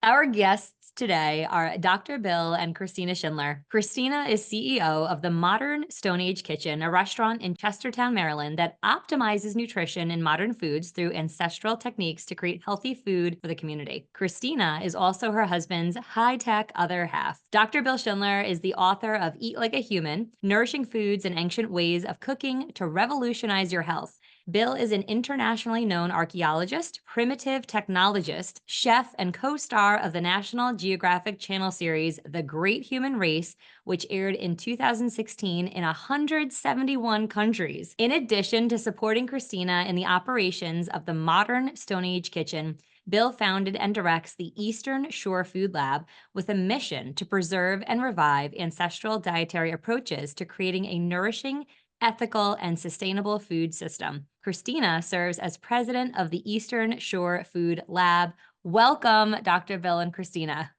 Our guests today are Dr. Bill and Christina Schindler. Christina is CEO of the Modern Stone Age Kitchen, a restaurant in Chestertown, Maryland that optimizes nutrition and modern foods through ancestral techniques to create healthy food for the community. Christina is also her husband's high-tech other half. Dr. Bill Schindler is the author of Eat Like a Human: Nourishing Foods and Ancient Ways of Cooking to Revolutionize Your Health. Bill is an internationally known archaeologist, primitive technologist, chef, and co-star of the National Geographic Channel series The Great Human Race, which aired in 2016 in 171 countries. In addition to supporting Christina in the operations of the Modern Stone Age Kitchen, Bill founded and directs the Eastern Shore Food Lab with a mission to preserve and revive ancestral dietary approaches to creating a nourishing, ethical, and sustainable food system. Christina serves as president of the Eastern Shore Food Lab. Welcome, Dr. Bill and Christina.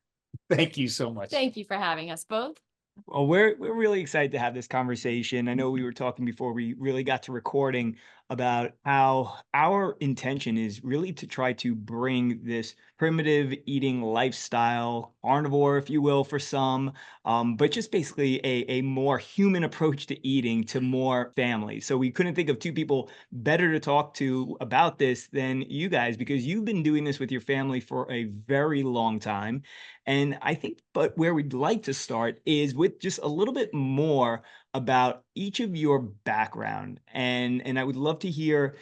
Thank you so much. Thank you for having us both. Well, we're really excited to have this conversation. I know we were talking before we really got to recording about how our intention is really to try to bring this primitive eating lifestyle, carnivore, if you will, for some, but just basically a more human approach to eating to more families. So we couldn't think of two people better to talk to about this than you guys, because you've been doing this with your family for a very long time. And I think, but where we'd like to start is with just a little bit more about each of your background. And I would love to hear,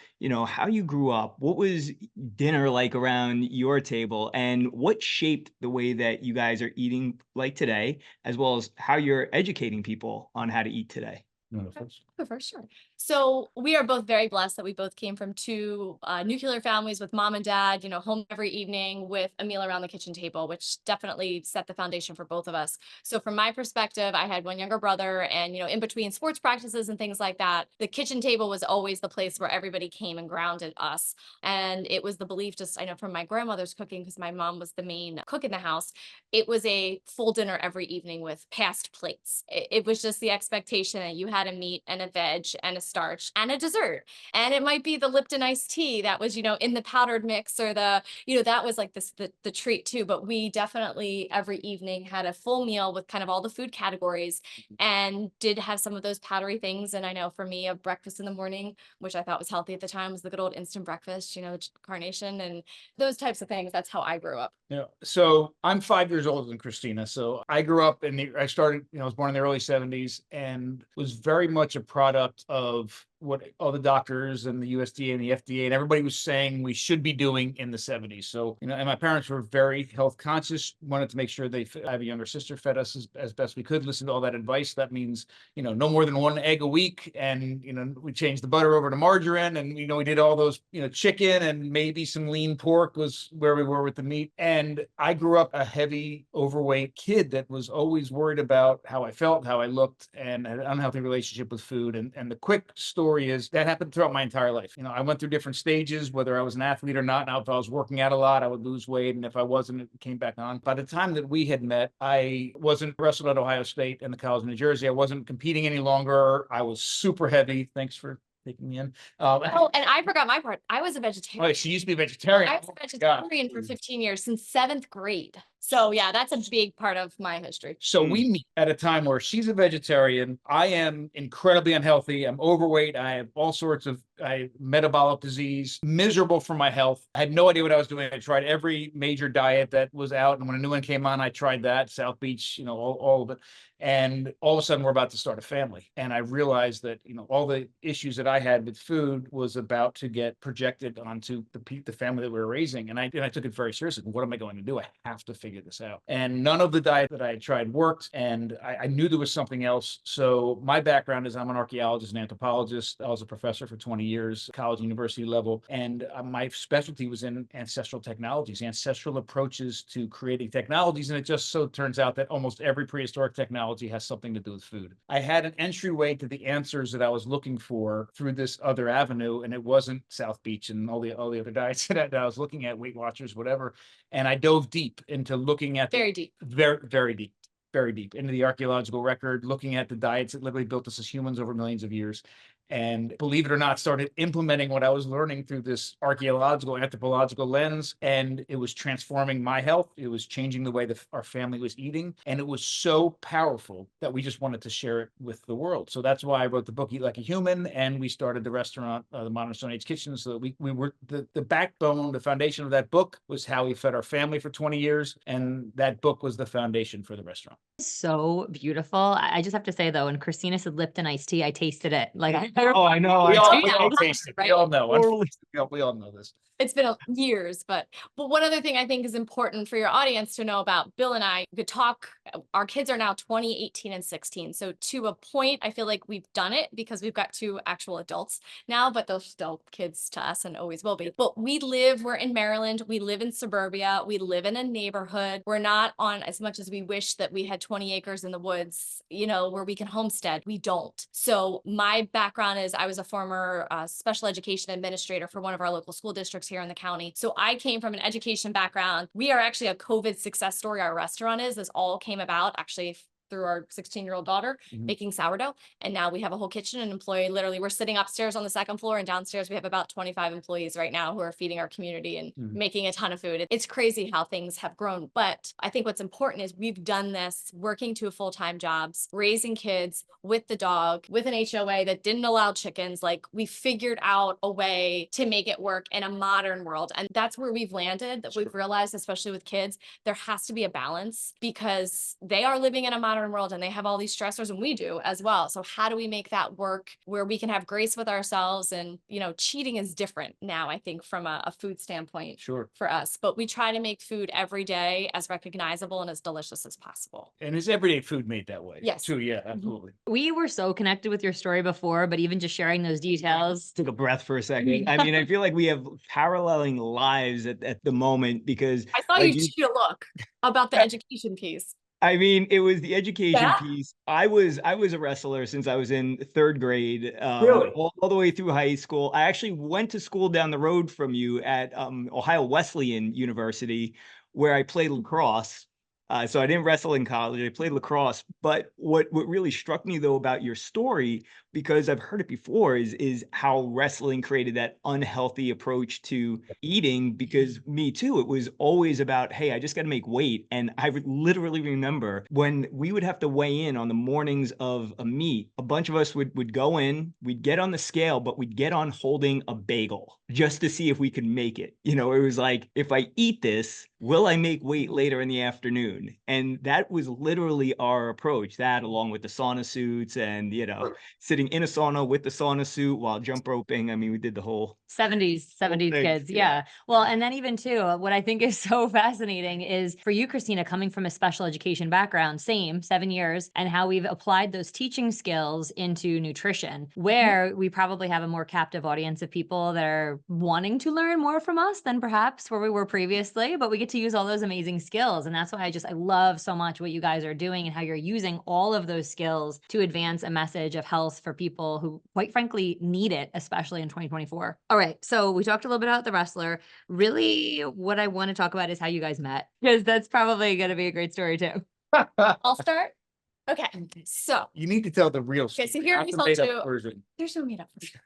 how you grew up. What was dinner like around your table, and what shaped the way that you guys are eating like today, as well as how you're educating people on how to eat today? You wanna go first? For sure. So we are both very blessed that we both came from two nuclear families with mom and dad, home every evening with a meal around the kitchen table, which definitely set the foundation for both of us. So from my perspective, I had one younger brother, and, in between sports practices and things like that, the kitchen table was always the place where everybody came and grounded us. And it was the belief, just, I know from my grandmother's cooking, because my mom was the main cook in the house, it was a full dinner every evening with passed plates. It was just the expectation that you had a meat and a veg and a starch and a dessert. And it might be the Lipton iced tea that was, in the powdered mix, or that was like the treat too. But we definitely every evening had a full meal with kind of all the food categories, and did have some of those powdery things. And I know for me, a breakfast in the morning, which I thought was healthy at the time, was the good old instant breakfast, carnation and those types of things. That's how I grew up. Yeah. So I'm 5 years older than Christina. So I grew up I started, I was born in the early 70s, and was very much a product of what all the doctors and the USDA and the FDA and everybody was saying we should be doing in the 70s. So, and my parents were very health conscious, wanted to make sure I have a younger sister, fed us as best we could, listen to all that advice. That means, no more than one egg a week. And, we changed the butter over to margarine, and, we did all those, chicken and maybe some lean pork was where we were with the meat. And I grew up a heavy, overweight kid that was always worried about how I felt, how I looked, and had an unhealthy relationship with food. And the quick story is that happened throughout my entire life. I went through different stages, whether I was an athlete or not. Now, if I was working out a lot, I would lose weight. And if I wasn't, it came back on. By the time that we had met, I wasn't wrestled at Ohio State and the College of New Jersey. I wasn't competing any longer. I was super heavy. Thanks for taking me in. Oh, and I forgot my part. I was a vegetarian. Oh, she used to be a vegetarian. I was a vegetarian for 15 years, since 7th grade. So yeah, that's a big part of my history. So we meet at a time where she's a vegetarian. I am incredibly unhealthy. I'm overweight. I have all sorts of metabolic disease, miserable for my health. I had no idea what I was doing. I tried every major diet that was out. And when a new one came on, I tried that, South Beach, all of it. And all of a sudden we're about to start a family. And I realized that, all the issues that I had with food was about to get projected onto the family that we were raising. And I took it very seriously. What am I going to do? I have to figure this out. And none of the diet that I had tried worked. And I knew there was something else. So my background is I'm an archaeologist and anthropologist. I was a professor for 20 years, college, university level. And my specialty was in ancestral technologies, ancestral approaches to creating technologies. And it just so turns out that almost every prehistoric technology has something to do with food. I had an entryway to the answers that I was looking for through this other avenue, and it wasn't South Beach and all the other diets that I was looking at, Weight Watchers, whatever. And I dove deep into looking at Very deep. Very deep into the archaeological record, looking at the diets that literally built us as humans over millions of years. and believe it or not, started implementing what I was learning through this archaeological, anthropological lens. And it was transforming my health. It was changing the way that our family was eating. And it was so powerful that we just wanted to share it with the world. So that's why I wrote the book, Eat Like a Human. And we started the restaurant, the Modern Stone Age Kitchen. So that we were the backbone, the foundation of that book was how we fed our family for 20 years. And that book was the foundation for the restaurant. So beautiful. I just have to say though, when Christina said Lipton iced tea, I tasted it. Like Oh, I know. We all Yeah. taste it. Right. We all know. Totally. We all know this. It's been years, but one other thing I think is important for your audience to know about Bill and I could talk. Our kids are now 20, 18, and 16. So to a point, I feel like we've done it because we've got 2 actual adults now, but they're still kids to us and always will be. But we're in Maryland. We live in suburbia. We live in a neighborhood. We're not on, as much as we wish that we had 20 acres in the woods, you know, where we can homestead. We don't. So my background is I was a former special education administrator for one of our local school districts here in the county. So I came from an education background. We are actually a COVID success story. Our restaurant is. This all came about actually through our 16-year-old daughter making sourdough. And now we have a whole kitchen and employee. Literally, we're sitting upstairs on the 2nd floor, and downstairs we have about 25 employees right now who are feeding our community and making a ton of food. It's crazy how things have grown. But I think what's important is we've done this working 2 full-time jobs, raising kids with the dog, with an HOA that didn't allow chickens. Like, we figured out a way to make it work in a modern world. And that's where we've landed, that we've realized, especially with kids, there has to be a balance because they are living in a modern world and they have all these stressors, and we do as well. So how do we make that work where we can have grace with ourselves? And, you know, cheating is different now, I think, from a food standpoint for us, but we try to make food every day as recognizable and as delicious as possible. And is everyday food made that way? Yes. Too, yeah, absolutely. we were so connected with your story before, but even just sharing those details. Took a breath for a second. I mean, I feel like we have paralleling lives at the moment because I saw like you shoot a look about the education piece. I mean, it was the education Yeah. piece. I was a wrestler since I was in 3rd grade, Really? all the way through high school. I actually went to school down the road from you at Ohio Wesleyan University, where I played lacrosse. So I didn't wrestle in college. I played lacrosse. But what really struck me though about your story, because I've heard it before, is how wrestling created that unhealthy approach to eating. Because me too, it was always about, hey, I just got to make weight. And I would literally remember when we would have to weigh in on the mornings of a meet, a bunch of us would go in, we'd get on the scale, but we'd get on holding a bagel just to see if we could make it. You know, it was like, if I eat this, will I make weight later in the afternoon? And that was literally our approach, that along with the sauna suits and, you know, sitting in a sauna with the sauna suit while jump roping. I mean, we did the whole 70s thing, kids. Yeah. Well, and then even too, what I think is so fascinating is for you, Christina, coming from a special education background, same 7 years, and how we've applied those teaching skills into nutrition, where we probably have a more captive audience of people that are wanting to learn more from us than perhaps where we were previously, but we get to use all those amazing skills. And that's why I love so much what you guys are doing and how you're using all of those skills to advance a message of health for people who, quite frankly, need it, especially in 2024. All right. So we talked a little bit about the wrestler. Really, what I want to talk about is how you guys met, because that's probably going to be a great story too. I'll start. Okay. So You need to tell the real story. so here not we the told made-up you- version. there's no meetup for sure.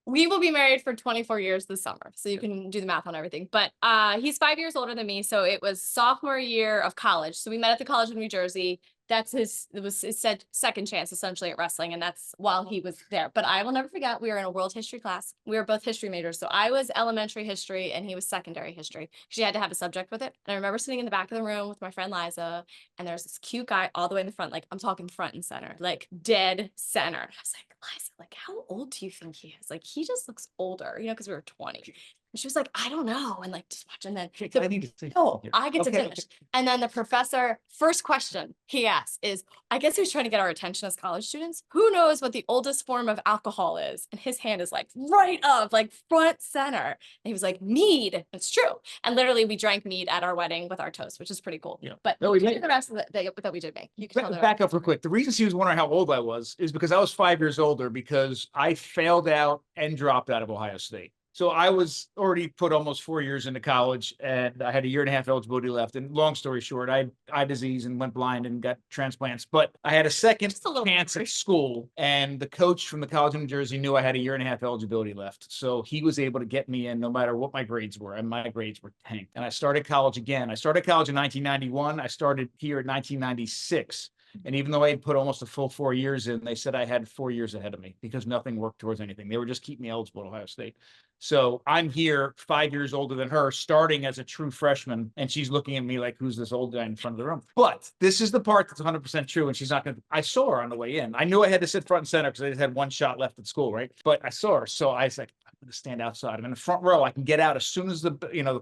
We will be married for 24 years this summer. So you can do the math on everything. But he's 5 years older than me. So it was sophomore year of college. So we met at the college of New Jersey. It was his second chance essentially at wrestling. And that's while he was there. But I will never forget, we were in a world history class. We were both history majors. So I was elementary history and he was secondary history. She had to have a subject with it. And I remember sitting in the back of the room with my friend Liza, and there's this cute guy all the way in the front. Like, I'm talking front and center, like dead center. And I was like, Liza, like, how old do you think he is? Like, he just looks older, you know, because we were 20. And she was like, I don't know. And like, just watching that. I need to say No, something here. I get to Okay, finish. And then the professor, first question he asked is, I guess he was trying to get our attention as college students. Who knows what the oldest form of alcohol is? And his hand is like right up, like front center. And he was like, mead. It's true. And literally we drank mead at our wedding with our toast, which is pretty cool. Yeah. But No, you we can do made- the rest of that we did make. You can tell the Back up real quick. The reason she was wondering how old I was is because I was 5 years older because I failed out and dropped out of Ohio State. So I was already put almost 4 years into college, and I had a year and a half eligibility left. And long story short, I had eye disease and went blind and got transplants. But I had a second Just a little chance at school, and the coach from the college in New Jersey knew I had a year and a half eligibility left. So he was able to get me in no matter what my grades were, and my grades were tanked. And I started college again. I started college in 1991. I started here in 1996. And even though I had put almost a full 4 years in, they said I had 4 years ahead of me because nothing worked towards anything. They were just keeping me eligible at Ohio State. So I'm here 5 years older than her, starting as a true freshman, and she's looking at me like, who's this old guy in front of the room? But this is the part that's 100% true, and she's not going to, I saw her on the way in. I knew I had to sit front and center because I just had one shot left at school, right? But I saw her, so I was like, I'm going to stand outside. I'm in the front row. I can get out as soon as the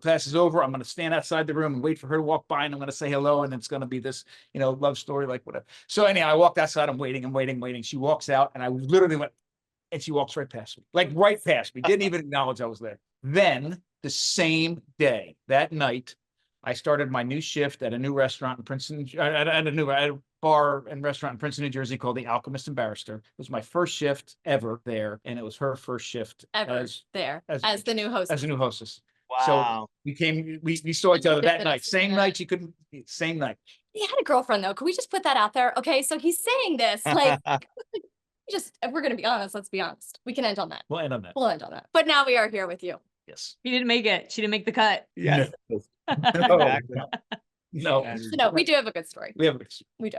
class is over. I'm going to stand outside the room and wait for her to walk by, and I'm going to say hello, and it's going to be this, love story, like whatever. So anyhow, I walked outside. I'm waiting. She walks out, and I literally went, and she walks right past me, like right past me. Didn't even acknowledge I was there. Then the same day, that night, I started my new shift at a new restaurant in Princeton, at a bar and restaurant in Princeton, New Jersey called the Alchemist and Barrister. It was my first shift ever there, and it was her first shift Ever as there as the new host. as a new hostess. Wow. So we saw each other that night. Same night. She couldn't. Same night. He had a girlfriend though. Could we just put that out there? Okay, so he's saying this like if we're gonna be honest, let's be honest. We can end on that. We'll end on that. We'll end on that. But now we are here with you. Yes. She didn't make it. She didn't make the cut. Yes. No. Exactly. No. So no, we do have a good story. We have. We do.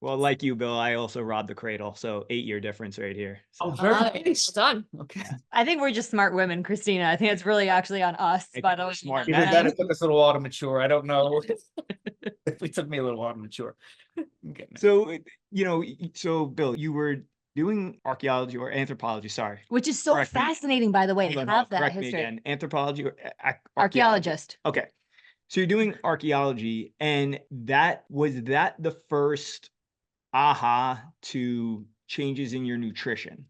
Well, like you, Bill, I also robbed the cradle. So 8-year difference right here. Oh, So very Well nice. done. Okay. I think we're just smart women, Christina. I think it's really actually on us, It's by the way. smart Either man. that, it took us a little while to mature. I don't know. It took me a little while to mature. I'm getting it. So, so Bill, you were doing archaeology or anthropology, sorry. Which is so Correct me. fascinating, by the way, to Hold on, have that correct me history. again. Anthropology or Archaeologist. Okay. So you're doing archaeology, and was that the first aha to changes in your nutrition?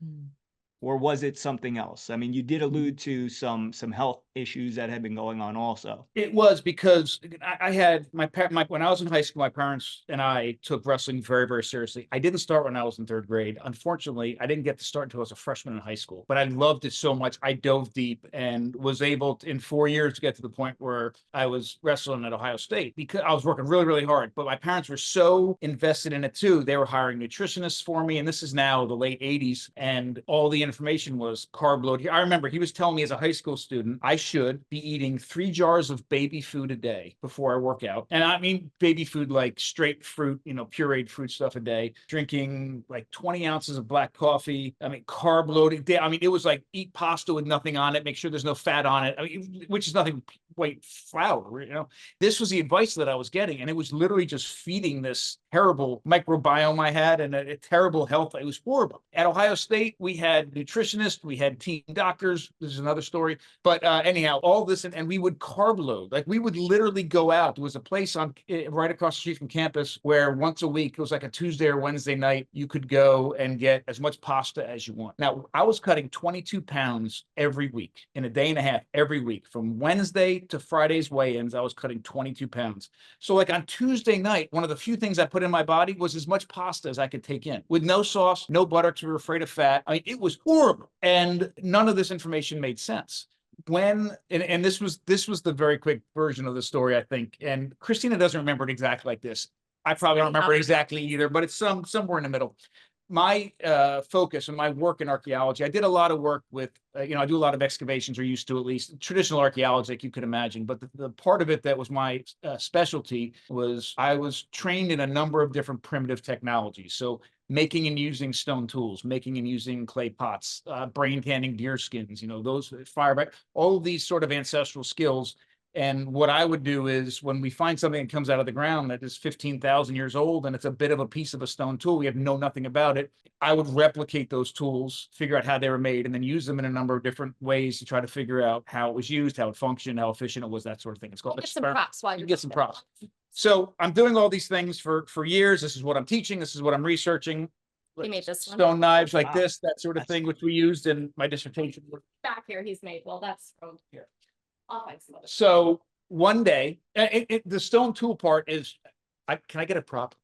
Or was it something else? I mean, you did allude to some health issues that had been going on also. It was because I had when I was in high school, my parents and I took wrestling very, very seriously. I didn't start when I was in third grade. Unfortunately, I didn't get to start until I was a freshman in high school, but I loved it so much. I dove deep and was able to, in 4 years, to get to the point where I was wrestling at Ohio State because I was working really, really hard. But my parents were so invested in it too. They were hiring nutritionists for me. And this is now the late 80s. And all the information was carb load. I remember he was telling me as a high school student, I should be eating 3 jars of baby food a day before I work out. And I mean, baby food, like straight fruit, pureed fruit stuff a day, drinking like 20 ounces of black coffee. I mean, carb loading. I mean, it was like eat pasta with nothing on it. Make sure there's no fat on it. I mean, which is nothing, white flour, This was the advice that I was getting. And it was literally just feeding this terrible microbiome I had and a terrible health. It was horrible. At Ohio State, we had nutritionists, we had team doctors. This is another story. But anyhow, all this, and we would carb load. Like we would literally go out. There was a place right across the street from campus where once a week, it was like a Tuesday or Wednesday night, you could go and get as much pasta as you want. Now, I was cutting 22 pounds every week in a day and a half every week. From Wednesday to Friday's weigh-ins, I was cutting 22 pounds. So like on Tuesday night, one of the few things I put in my body was as much pasta as I could take in with no sauce, no butter because we were afraid of fat. I mean, it was horrible. And none of this information made sense. And this was the very quick version of the story, I think. And Christina doesn't remember it exactly like this. I probably don't remember it exactly either, but it's somewhere in the middle. My focus and my work in archaeology, I did a lot of work with, I do a lot of excavations, or used to at least, traditional archaeology, like you could imagine. But the part of it that was my specialty was I was trained in a number of different primitive technologies. So making and using stone tools, making and using clay pots, brain canning deer skins, those fire, all of these sort of ancestral skills. And what I would do is when we find something that comes out of the ground that is 15,000 years old and it's a bit of a piece of a stone tool, we have know nothing about it, I would replicate those tools, figure out how they were made, and then use them in a number of different ways to try to figure out how it was used, how it functioned, how efficient it was, that sort of thing. It's called Get some props while you you're get some props. So I'm doing all these things for years. This is what I'm teaching. This is what I'm researching. He made this one. Stone knives like Wow. this, that sort of thing, which we used in my dissertation. Back here, he's made. Well, that's from here. I'll find some other. So one day, the stone tool part is, can I get a prop?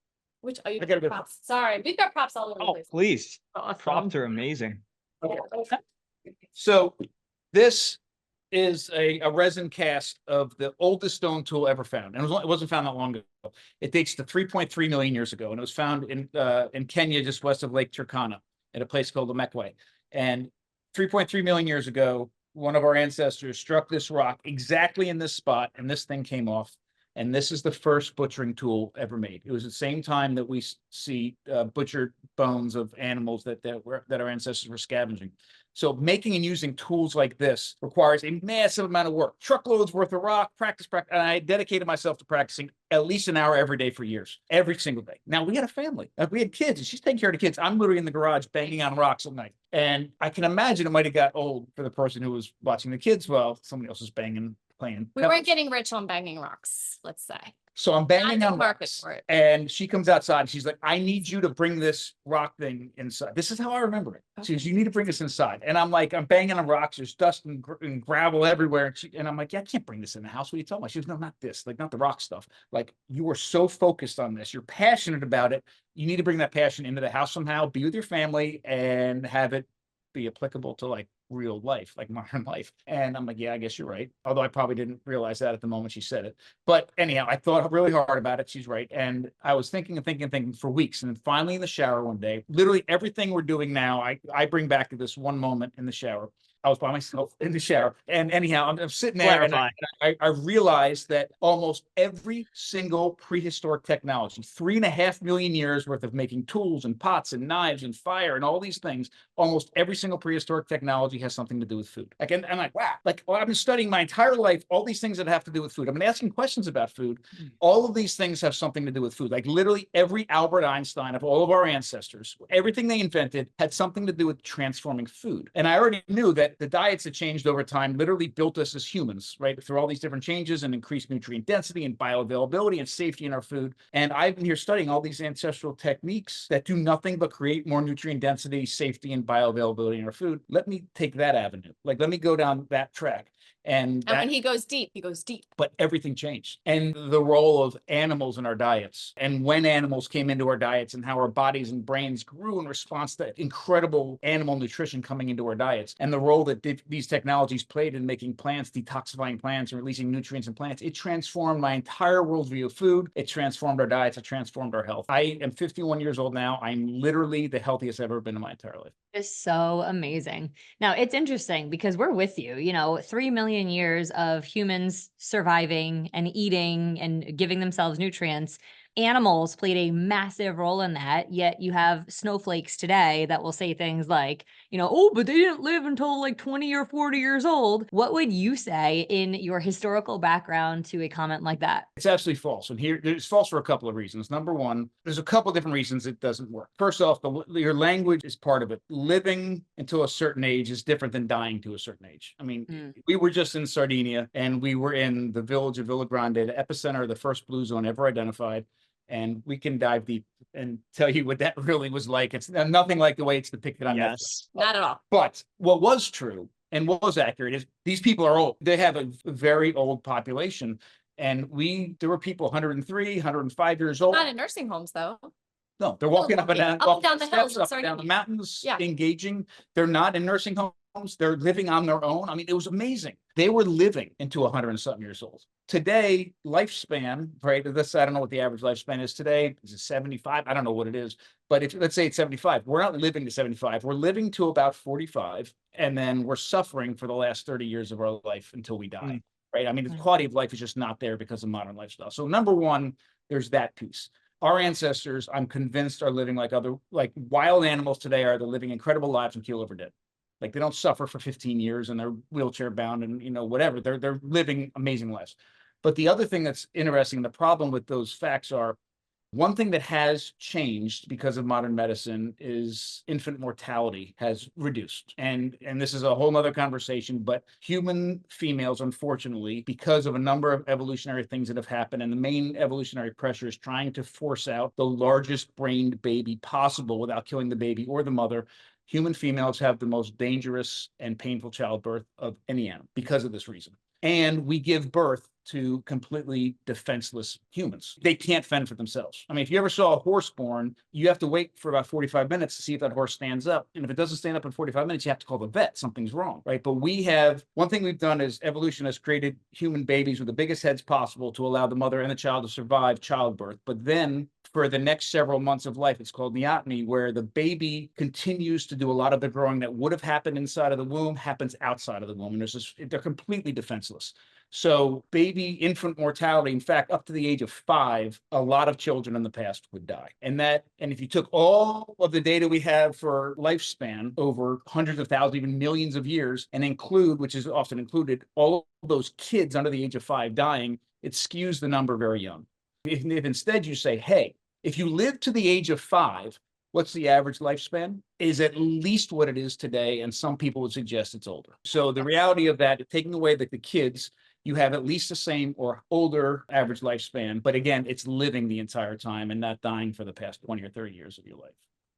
Which are you? I gotta go. Props. Sorry, we've got props all over the Oh, place. please. Props are amazing. So this is a resin cast of the oldest stone tool ever found. And it wasn't found that long ago. It dates to 3.3 million years ago. And it was found in Kenya, just west of Lake Turkana, at a place called the Mekwe. And 3.3 million years ago, one of our ancestors struck this rock exactly in this spot, and this thing came off. And this is the first butchering tool ever made. It was the same time that we see butchered bones of animals that our ancestors were scavenging. So making and using tools like this requires a massive amount of work, truckloads worth of rock, practice. And I dedicated myself to practicing at least an hour every day for years, every single day. Now we had a family, we had kids, and she's taking care of the kids. I'm literally in the garage banging on rocks at night. And I can imagine it might have got old for the person who was watching the kids while somebody else was banging. Playing We weren't getting rich on banging rocks, let's say. So I'm banging Not on the market rocks, for it. and she comes outside and she's like, I need you to bring this rock thing inside. This is how I remember it. She goes, you need to bring this inside. And I'm like, I'm banging on rocks. There's dust and gravel everywhere. And I'm like, yeah, I can't bring this in the house. What are you talking about? She goes, no, not this, like not the rock stuff. Like, you are so focused on this. You're passionate about it. You need to bring that passion into the house somehow, be with your family, and have it be applicable to like real life, like modern life. And I'm like, yeah, I guess you're right. Although I probably didn't realize that at the moment she said it. But anyhow, I thought really hard about it. She's right. And I was thinking and thinking for weeks. And then finally in the shower one day, literally everything we're doing now, I bring back to this one moment in the shower. I was by myself in the shower. And anyhow, I'm sitting there and I realized that almost every single prehistoric technology, 3.5 million years worth of making tools and pots and knives and fire and all these things, almost every single prehistoric technology has something to do with food. Like, and I'm like, wow, like, well, I've been studying my entire life, all these things that have to do with food. I've been asking questions about food. All of these things have something to do with food. Like literally every Albert Einstein of all of our ancestors, everything they invented had something to do with transforming food. And I already knew that the diets that changed over time literally built us as humans, right? Through all these different changes and increased nutrient density and bioavailability and safety in our food. And I've been here studying all these ancestral techniques that do nothing but create more nutrient density, safety, and bioavailability in our food. Let me take that avenue. Like, let me go down that track. And when he goes deep, he goes deep. But everything changed. And the role of animals in our diets, and when animals came into our diets, and how our bodies and brains grew in response to incredible animal nutrition coming into our diets, and the role that these technologies played in making plants, detoxifying plants, and releasing nutrients in plants. It transformed my entire worldview of food. It transformed our diets. It transformed our health. I am 51 years old now. I'm literally the healthiest I've ever been in my entire life. Is so amazing. Now, it's interesting because we're with you, 3 million years of humans surviving and eating and giving themselves nutrients. Animals played a massive role in that, yet you have snowflakes today that will say things like, oh, but they didn't live until like 20 or 40 years old. What would you say in your historical background to a comment like that? It's absolutely false. And here, it's false for a couple of reasons. Number one, there's a couple of different reasons it doesn't work. First off, your language is part of it. Living until a certain age is different than dying to a certain age. I mean, we were just in Sardinia, and we were in the village of Villa Grande, the epicenter of the first blue zone ever identified. And we can dive deep and tell you what that really was like. It's nothing like the way it's depicted on Netflix. Not at all. But what was true and what was accurate is these people are old. They have a very old population. And there were people 103, 105 years old. Not in nursing homes, though. No, they're walking up and down, the hills, up and down the mountains, engaging. They're not in nursing homes. They're living on their own. I mean, it was amazing. They were living into 100 and something years old. Today, lifespan, right? I don't know what the average lifespan is today. Is it 75? I don't know what it is. But let's say it's 75. We're not living to 75. We're living to about 45. And then we're suffering for the last 30 years of our life until we die. Right? I mean, the quality of life is just not there because of modern lifestyle. So number one, there's that piece. Our ancestors, I'm convinced, are living like wild animals today are. They're living incredible lives and keel over dead. Like, they don't suffer for 15 years and they're wheelchair bound and whatever. They're living amazing lives. But the other thing that's interesting, the problem with those facts are, one thing that has changed because of modern medicine is infant mortality has reduced. And this is a whole nother conversation, but human females, unfortunately, because of a number of evolutionary things that have happened, and the main evolutionary pressure is trying to force out the largest brained baby possible without killing the baby or the mother. Human females have the most dangerous and painful childbirth of any animal because of this reason. And we give birth to completely defenseless humans. They can't fend for themselves. I mean, if you ever saw a horse born, you have to wait for about 45 minutes to see if that horse stands up. And if it doesn't stand up in 45 minutes, you have to call the vet. Something's wrong, right? But one thing we've done is evolution has created human babies with the biggest heads possible to allow the mother and the child to survive childbirth. But then for the next several months of life, it's called neoteny, where the baby continues to do a lot of the growing that would have happened inside of the womb, happens outside of the womb. And they're completely defenseless. So infant mortality, in fact, up to the age of 5, a lot of children in the past would die. And if you took all of the data we have for lifespan over hundreds of thousands, even millions of years, and include, which is often included, all of those kids under the age of 5 dying, it skews the number very young. If instead you say, hey, if you live to the age of 5, what's the average lifespan? Is at least what it is today, and some people would suggest it's older. So the reality of that, taking away the kids, you have at least the same or older average lifespan. But again, it's living the entire time and not dying for the past 20 or 30 years of your life.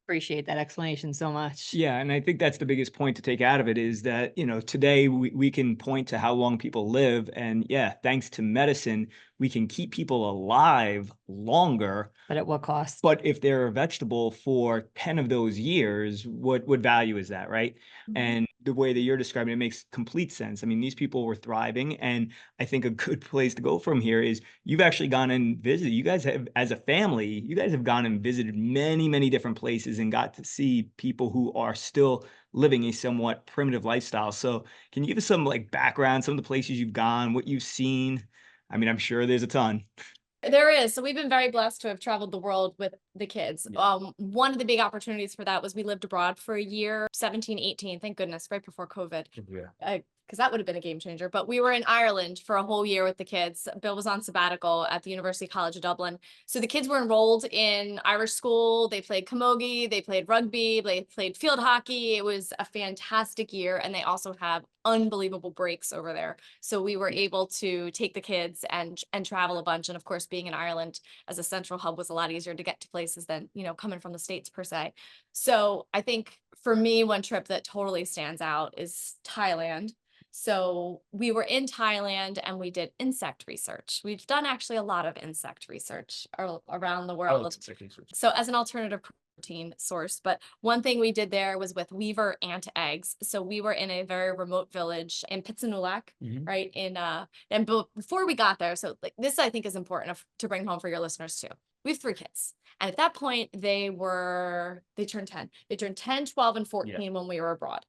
Appreciate that explanation so much. Yeah, and I think that's the biggest point to take out of it is that, today we can point to how long people live. And yeah, thanks to medicine, we can keep people alive longer. But at what cost? But if they're a vegetable for 10 of those years, what value is that, right? Mhm. And the way that you're describing it makes complete sense. I mean, these people were thriving. And I think a good place to go from here is you've actually gone and visited. You guys have, as a family, you guys have gone and visited many, many different places and got to see people who are still living a somewhat primitive lifestyle. So can you give us some background, some of the places you've gone, what you've seen? I mean, I'm sure there's a ton. There is. So we've been very blessed to have traveled the world with the kids. Yeah. One of the big opportunities for that was we lived abroad for a year, 17, 18, thank goodness, right before COVID. Yeah. Because that would have been a game changer. But we were in Ireland for a whole year with the kids. Bill was on sabbatical at the University College of Dublin. So the kids were enrolled in Irish school. They played camogie, they played rugby, they played field hockey. It was a fantastic year. And they also have unbelievable breaks over there. So we were able to take the kids and travel a bunch. And of course, being in Ireland as a central hub was a lot easier to get to places than, coming from the States per se. So I think for me, one trip that totally stands out is Thailand. So we were in Thailand and we did insect research. We've done actually a lot of insect research around the world. So as an alternative protein source, but one thing we did there was with weaver ant eggs. So we were in a very remote village in Pitsanulak, right? And before we got there, so this I think is important to bring home for your listeners too. We have 3 kids. And at that point, they turned 10. They turned 10, 12, and 14 when we were abroad.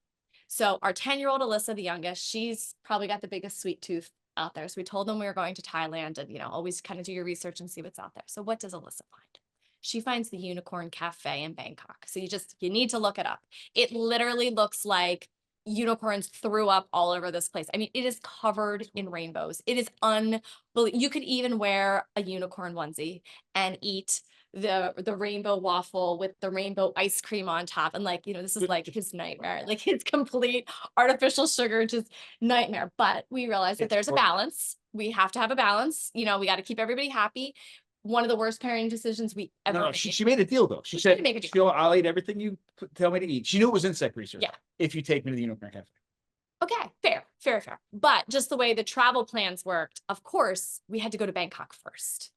So our 10-year-old Alyssa, the youngest, she's probably got the biggest sweet tooth out there. So we told them we were going to Thailand and, always kind of do your research and see what's out there. So what does Alyssa find? She finds the Unicorn Cafe in Bangkok. So you need to look it up. It literally looks like unicorns threw up all over this place. I mean, it is covered in rainbows. It is unbelievable. You could even wear a unicorn onesie and eat the rainbow waffle with the rainbow ice cream on top. And this is his nightmare, his complete artificial sugar, just nightmare. But we realized that there's a balance. We have to have a balance. We got to keep everybody happy. One of the worst parenting decisions we ever made. She made a deal though. She said, I'll eat everything you tell me to eat. She knew it was insect research. Yeah. If you take me to the Unicorn Cafe. Okay, fair. But just the way the travel plans worked, of course, we had to go to Bangkok first.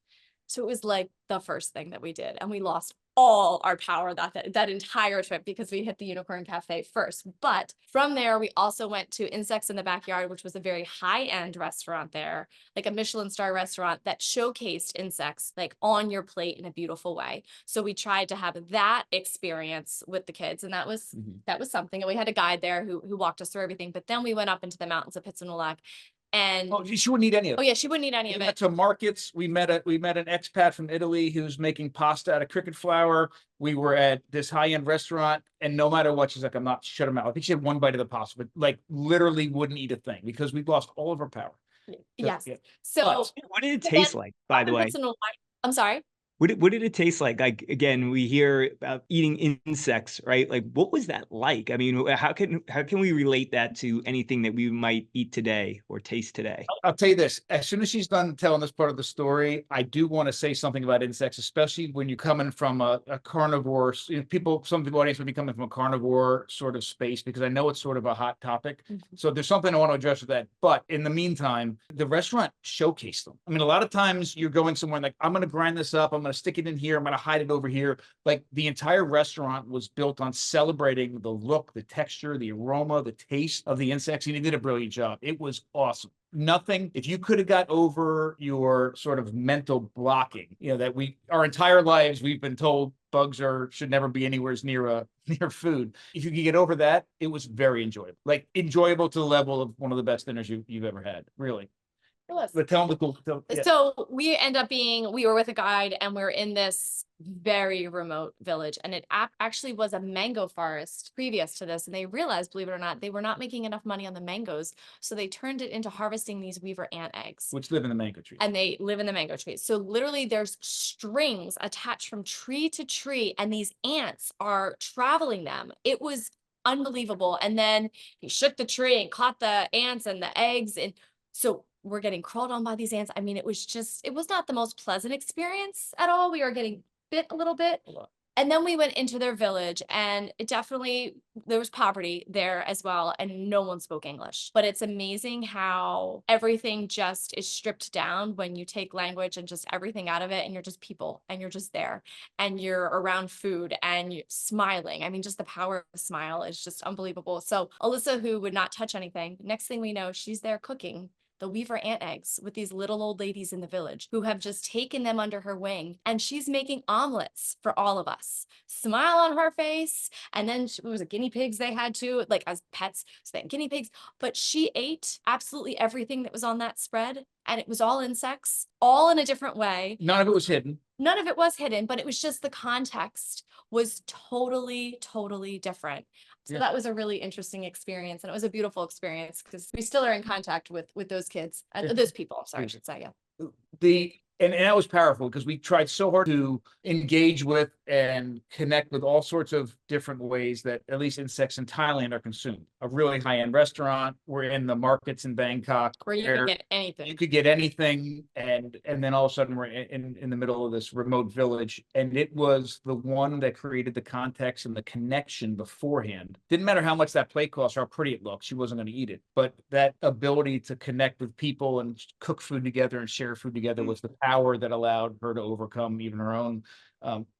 So it was the first thing that we did. And we lost all our power that entire trip because we hit the Unicorn Cafe first. But from there, we also went to Insects in the Backyard, which was a very high-end restaurant there, like a Michelin star restaurant that showcased insects on your plate in a beautiful way. So we tried to have that experience with the kids. And that was something. And we had a guide there who walked us through everything. But then we went up into the mountains of Pitsanulak. And she wouldn't eat any of it. Oh yeah, she wouldn't eat any of it. We went to markets. We met an expat from Italy who's making pasta out of cricket flour. We were at this high-end restaurant, and no matter what, she's like, I'm not shut them out. I think she had one bite of the pasta, but literally wouldn't eat a thing because we've lost all of our power. Yes. Yeah. So what did it taste like, by the way? I'm sorry. What did it taste like? Like, again, we hear about eating insects, right? Like, what was that like? I mean, how can we relate that to anything that we might eat today or taste today? I'll tell you this, as soon as she's done telling this part of the story, I do want to say something about insects, especially when you're coming from a carnivore, people, some people audience would be coming from a carnivore sort of space, because I know it's sort of a hot topic. So there's something I want to address with that. But in the meantime, the restaurant showcased them. I mean, a lot of times you're going somewhere like, I'm going to grind this up, I'm going to stick it in here, I'm going to hide it over here. Like, the entire restaurant was built on celebrating the look, the texture, the aroma, the taste of the insects. And he did a brilliant job. It was awesome. Nothing, if you could have got over your sort of mental blocking, that our entire lives, we've been told bugs should never be anywhere near food. If you could get over that, it was very enjoyable. Like, enjoyable to the level of one of the best dinners you've ever had, really. But tell them yeah. So we were with a guide, and we were in this very remote village, and it actually was a mango forest previous to this. And they realized, believe it or not, they were not making enough money on the mangoes. So they turned it into harvesting these weaver ant eggs, which live in the mango trees. And they live in the mango trees. So literally there's strings attached from tree to tree, and these ants are traveling them. It was unbelievable. And then he shook the tree and caught the ants and the eggs. And so we're getting crawled on by these ants. I mean, it was not the most pleasant experience at all. We were getting bit a little bit. And then we went into their village, and there was poverty there as well, and no one spoke English. But it's amazing how everything just is stripped down when you take language and just everything out of it, and you're just people, and you're just there, and you're around food, and you're smiling. I mean, just the power of a smile is just unbelievable. So Alyssa, who would not touch anything, next thing we know, she's there cooking the weaver ant eggs with these little old ladies in the village who have just taken them under her wing. And she's making omelets for all of us. Smile on her face. And then it was guinea pigs they had too, like as pets. So they had guinea pigs. But she ate absolutely everything that was on that spread. And it was all insects, all in a different way. None of it was hidden. None of it was hidden, but it was just the context was totally, totally different. So that was a really interesting experience, and it was a beautiful experience, because we still are in contact with those kids, those people. Sorry, I should say, yeah. And that was powerful, because we tried so hard to engage with and connect with all sorts of different ways that at least insects in Thailand are consumed. A really high-end restaurant. We're in the markets in Bangkok where you can get anything. You could get anything, and then all of a sudden we're in the middle of this remote village, and it was the one that created the context and the connection beforehand. Didn't matter how much that plate cost or how pretty it looked. She wasn't going to eat it, but that ability to connect with people and cook food together and share food together was the power that allowed her to overcome even her own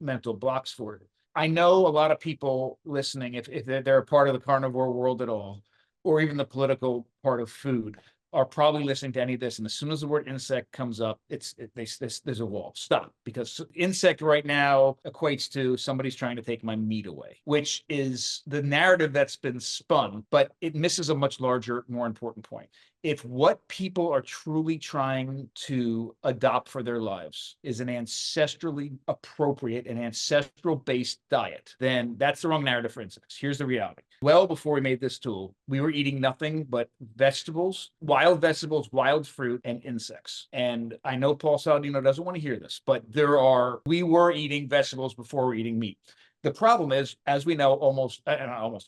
mental blocks for it. I know a lot of people listening, if they're a part of the carnivore world at all, or even the political part of food, are probably listening to any of this. And as soon as the word insect comes up, there's a wall. Stop. Because insect right now equates to somebody's trying to take my meat away, which is the narrative that's been spun, but it misses a much larger, more important point. If what people are truly trying to adopt for their lives is an ancestrally appropriate and ancestral-based diet, then that's the wrong narrative for insects. Here's the reality. Well, before we made this tool, we were eating nothing but vegetables, wild fruit, and insects. And I know Paul Saladino doesn't want to hear this, but we were eating vegetables before we were eating meat. The problem is, as we know, almost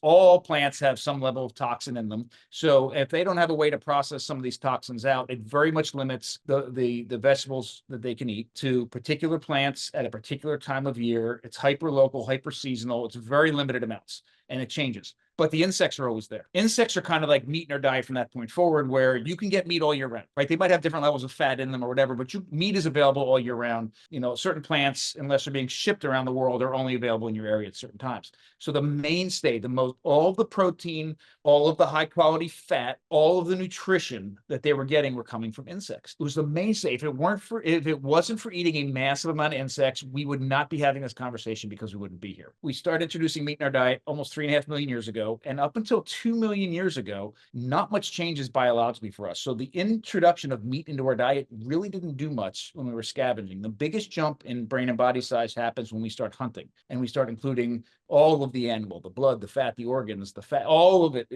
all plants have some level of toxin in them. So if they don't have a way to process some of these toxins out, it very much limits the vegetables that they can eat to particular plants at a particular time of year. It's hyper local, hyper seasonal. It's very limited amounts, and it changes. But the insects are always there. Insects are kind of like meat in our diet from that point forward, where you can get meat all year round, right? They might have different levels of fat in them or whatever, but meat is available all year round. Certain plants, unless they're being shipped around the world, are only available in your area at certain times. So the mainstay, all of the protein, all of the high quality fat, all of the nutrition that they were getting were coming from insects. It was the mainstay. If it wasn't for eating a massive amount of insects, we would not be having this conversation, because we wouldn't be here. We started introducing meat in our diet almost 3.5 million years ago. And up until 2 million years ago, not much changes biologically for us. So the introduction of meat into our diet really didn't do much when we were scavenging. The biggest jump in brain and body size happens when we start hunting, and we start including all of the animal, the blood, the fat, the organs, the fat, all of it,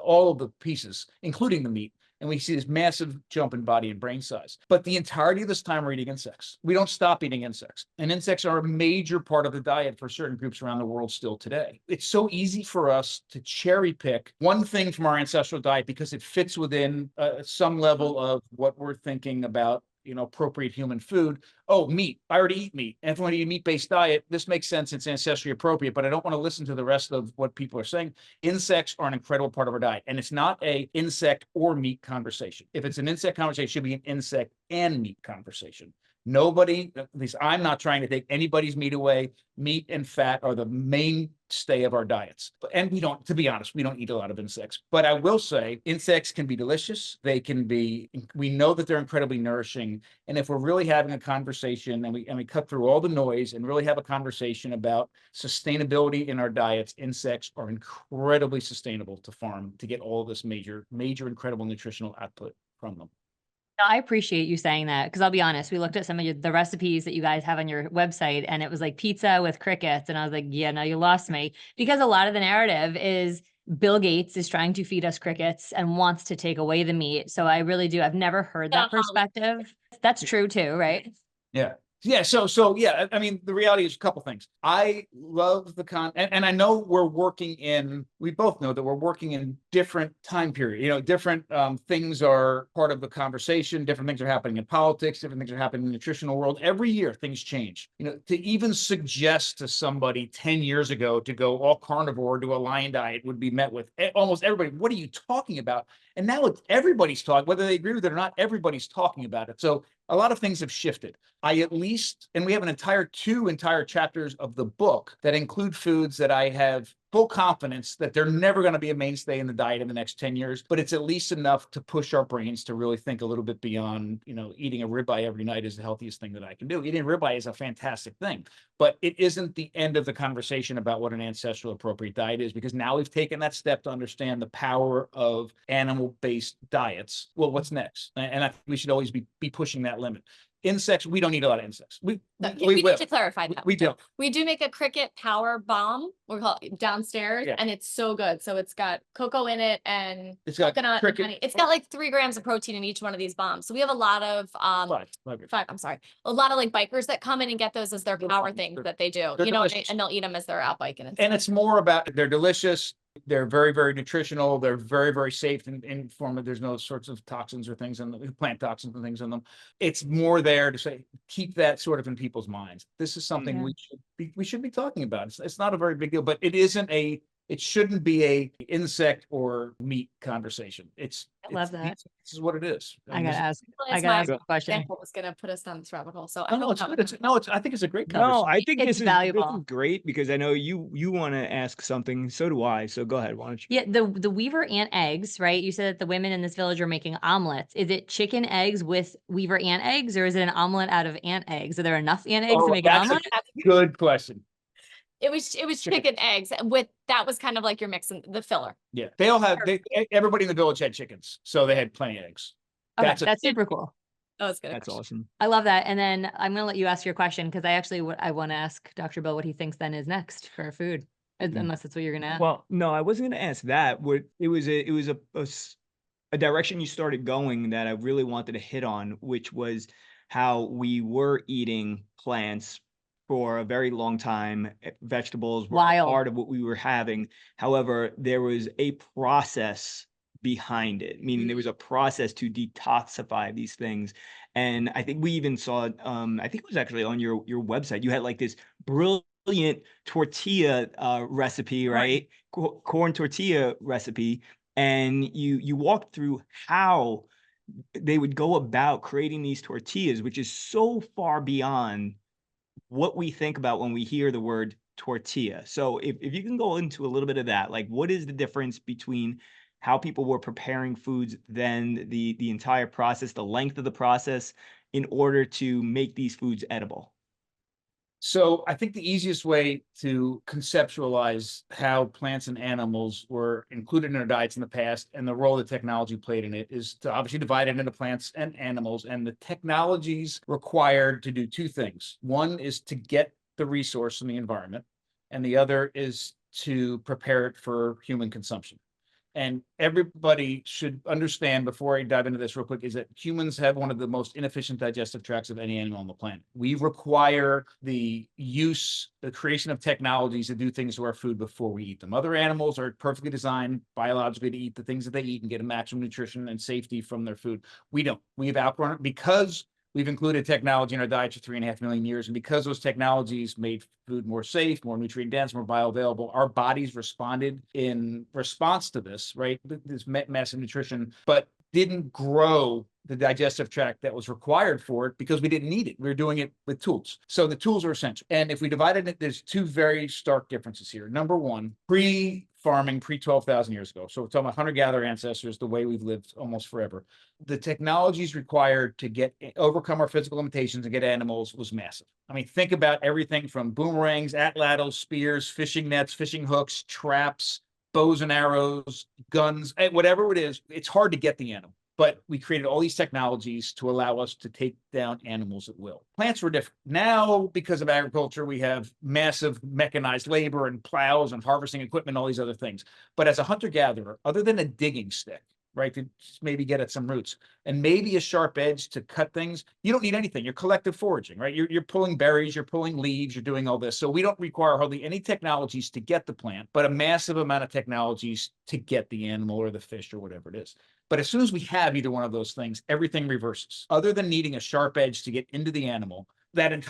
all of the pieces, including the meat. And we see this massive jump in body and brain size. But the entirety of this time we're eating insects. We don't stop eating insects. And insects are a major part of the diet for certain groups around the world still today. It's so easy for us to cherry pick one thing from our ancestral diet because it fits within some level of what we're thinking about, appropriate human food. Oh, meat. I already eat meat. And if I want to eat a meat-based diet, this makes sense. It's ancestrally appropriate, but I don't want to listen to the rest of what people are saying. Insects are an incredible part of our diet. And it's not a insect or meat conversation. If it's an insect conversation, it should be an insect and meat conversation. Nobody, at least I'm not trying to take anybody's meat away. Meat and fat are the mainstay of our diets. And to be honest, we don't eat a lot of insects. But I will say insects can be delicious. We know that they're incredibly nourishing. And if we're really having a conversation and we cut through all the noise and really have a conversation about sustainability in our diets, insects are incredibly sustainable to farm to get all this major, incredible nutritional output from them. I appreciate you saying that because I'll be honest, we looked at some of the recipes that you guys have on your website and it was like pizza with crickets. And I was like, yeah, no, you lost me, because a lot of the narrative is Bill Gates is trying to feed us crickets and wants to take away the meat. So I really do. I've never heard that perspective. That's true too, right? Yeah. Yeah. So yeah, I mean, the reality is a couple things. I love and I know we both know that we're working in different time period, different things are part of the conversation. Different things are happening in politics. Different things are happening in the nutritional world. Every year things change, to even suggest to somebody 10 years ago to go all carnivore to a lion diet would be met with almost everybody. What are you talking about? And now everybody's talking, whether they agree with it or not, everybody's talking about it. So a lot of things have shifted. And we have two entire chapters of the book that include foods that I have full confidence that they're never going to be a mainstay in the diet in the next 10 years, but it's at least enough to push our brains to really think a little bit beyond, eating a ribeye every night is the healthiest thing that I can do. Eating ribeye is a fantastic thing, but it isn't the end of the conversation about what an ancestral appropriate diet is, because now we've taken that step to understand the power of animal-based diets. Well, what's next? And I think we should always be pushing that limit. Insects, we don't eat a lot of insects. We need to clarify that. We do. We do make a cricket power bomb. We call it downstairs, and it's so good. So it's got cocoa in it and it's got coconut and honey. It's got like 3 grams of protein in each one of these bombs. So we have a lot of a lot of like bikers that come in and get those as their power things that they do. And they'll eat them as they're out biking. And it's more about they're delicious. They're very, very nutritional. They're very, very safe in form of there's no sorts of toxins or things in them, plant toxins and things in them. It's more there to say, keep that sort of in people's minds. This is something we should be talking about. It's not a very big deal, but it shouldn't be a insect or meat conversation. I love that. This is what it is. I gotta ask a question. Was gonna put us down this rabbit hole. So I think it's a great conversation. No, I think it's valuable. This is great because I know you want to ask something. So do I. So go ahead. Why don't you? Yeah, the weaver ant eggs, right? You said that the women in this village are making omelets. Is it chicken eggs with weaver ant eggs, or is it an omelet out of ant eggs? Are there enough ant eggs to make an omelet? Good question. It was chicken eggs that was kind of like your mix in the filler. Yeah, everybody in the village had chickens, so they had plenty of eggs. Okay, that's super cool. Oh, that's good. That's awesome. I love that. And then I'm going to let you ask your question because I want to ask Dr. Bill what he thinks then is next for our food, unless that's what you're going to ask. Well, no, I wasn't going to ask that. It was a direction you started going that I really wanted to hit on, which was how we were eating plants for a very long time. Vegetables were part of what we were having. However, there was a process behind it, meaning there was a process to detoxify these things. And I think we even saw, I think it was actually on your website, you had like this brilliant tortilla recipe, right? Corn tortilla recipe. And you walked through how they would go about creating these tortillas, which is so far beyond what we think about when we hear the word tortilla. So if you can go into a little bit of that, like what is the difference between how people were preparing foods then, the entire process, the length of the process in order to make these foods edible? So I think the easiest way to conceptualize how plants and animals were included in our diets in the past and the role that technology played in it is to obviously divide it into plants and animals, and the technologies required to do 2 things. One is to get the resource in the environment, and the other is to prepare it for human consumption. And everybody should understand, before I dive into this real quick, is that humans have one of the most inefficient digestive tracts of any animal on the planet. We require the creation of technologies to do things to our food before we eat them. Other animals are perfectly designed biologically to eat the things that they eat and get a maximum nutrition and safety from their food. We don't. We've outgrown it because we've included technology in our diet for 3.5 million years. And because those technologies made food more safe, more nutrient dense, more bioavailable, our bodies responded in response to this, right? This massive nutrition, but didn't grow the digestive tract that was required for it because we didn't need it. We were doing it with tools. So the tools are essential. And if we divided it, there's two very stark differences here. Number one, pre-farming, pre-12,000 years ago. So we're talking about hunter-gatherer ancestors, the way we've lived almost forever. The technologies required to overcome our physical limitations and get animals was massive. I mean, think about everything from boomerangs, atlatls, spears, fishing nets, fishing hooks, traps, bows and arrows, guns, whatever it is. It's hard to get the animal. But we created all these technologies to allow us to take down animals at will. Plants were different. Now, because of agriculture, we have massive mechanized labor and plows and harvesting equipment, all these other things. But as a hunter-gatherer, other than a digging stick, right, to maybe get at some roots, and maybe a sharp edge to cut things, you don't need anything. You're collective foraging, right? You're pulling berries, you're pulling leaves, you're doing all this. So we don't require hardly any technologies to get the plant, but a massive amount of technologies to get the animal or the fish or whatever it is. But as soon as we have either one of those things, everything reverses. Other than needing a sharp edge to get into the animal,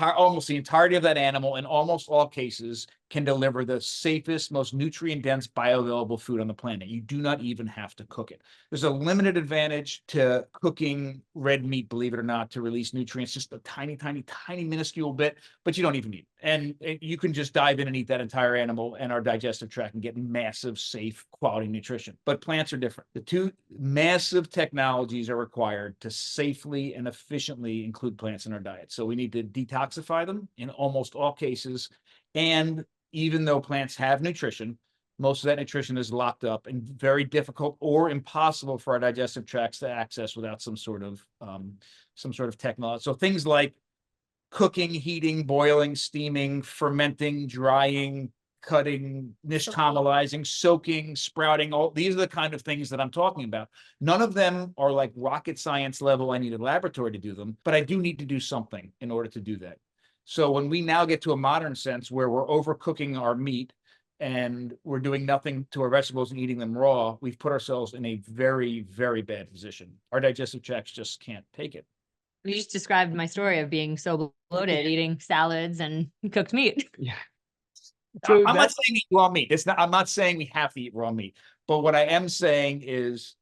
almost the entirety of that animal, in almost all cases, can deliver the safest, most nutrient-dense, bioavailable food on the planet. You do not even have to cook it. There's a limited advantage to cooking red meat, believe it or not, to release nutrients, just a tiny, tiny, tiny, minuscule bit, but you don't even need it. And you can just dive in and eat that entire animal, and our digestive tract can get massive, safe, quality nutrition. But plants are different. The two massive technologies are required to safely and efficiently include plants in our diet. So we need to detoxify them in almost all cases. And even though plants have nutrition, most of that nutrition is locked up and very difficult or impossible for our digestive tracts to access without some sort of technology. So things like cooking, heating, boiling, steaming, fermenting, drying, cutting, nishtamalizing, soaking, sprouting, all these are the kind of things that I'm talking about. None of them are like rocket science level. I need a laboratory to do them, but I do need to do something in order to do that. So when we now get to a modern sense where we're overcooking our meat and we're doing nothing to our vegetables and eating them raw, we've put ourselves in a very, very bad position. Our digestive tracts just can't take it. You just described my story of being so bloated, eating salads and cooked meat. Yeah. So I'm not saying eat raw meat. I'm not saying we have to eat raw meat. But what I am saying is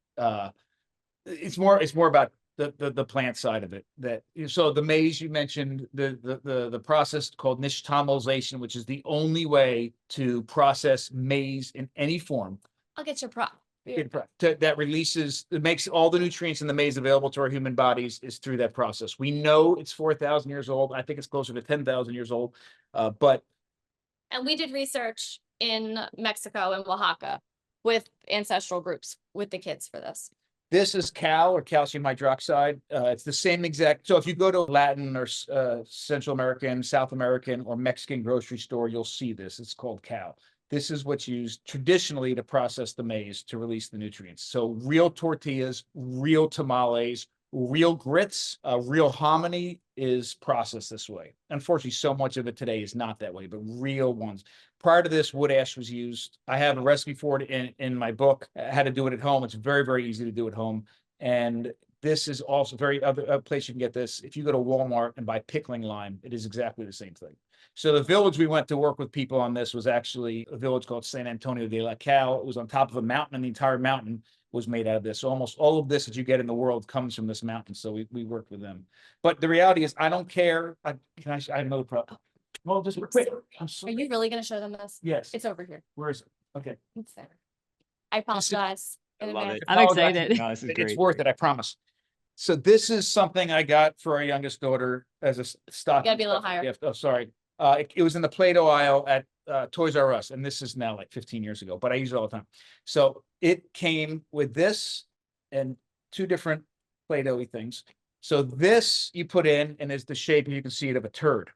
it's more about the plant side of it. So the maize you mentioned, the process called nishtamalization, which is the only way to process maize in any form. I'll get your prop. That makes all the nutrients in the maize available to our human bodies is through that process. We know it's 4,000 years old. I think it's closer to 10,000 years old. And we did research in Mexico and Oaxaca with ancestral groups with the kids for this. This is cal, or calcium hydroxide. It's the same exact. So if you go to Latin or Central American, South American, or Mexican grocery store, you'll see this. It's called cal. This is what's used traditionally to process the maize to release the nutrients. So real tortillas, real tamales, real grits, real hominy is processed this way. Unfortunately, so much of it today is not that way, but real ones. Prior to this, wood ash was used. I have a recipe for it in my book, how to do it at home. It's very, very easy to do at home. And this is also a place you can get this. If you go to Walmart and buy pickling lime, it is exactly the same thing. So the village we went to work with people on this was actually a village called San Antonio de la Cal. It was on top of a mountain, and the entire mountain was made out of this. So almost all of this that you get in the world comes from this mountain. So we worked with them. But the reality is, I don't care. I have no problem. Well, just quick. Are you really going to show them this? Yes. It's over here. Where is it? Okay. It's there. I apologize. I love it. I'm excited. No, this is It's great. worth it, I promise. So this is something I got for our youngest daughter as a stock. You gotta be a little higher. gift. Oh, sorry. It was in the Play-Doh aisle at Toys R Us, and this is now like 15 years ago, but I use it all the time. So it came with this and two different Play-Doh-y things. So this you put in, and is the shape, you can see it, of a turd.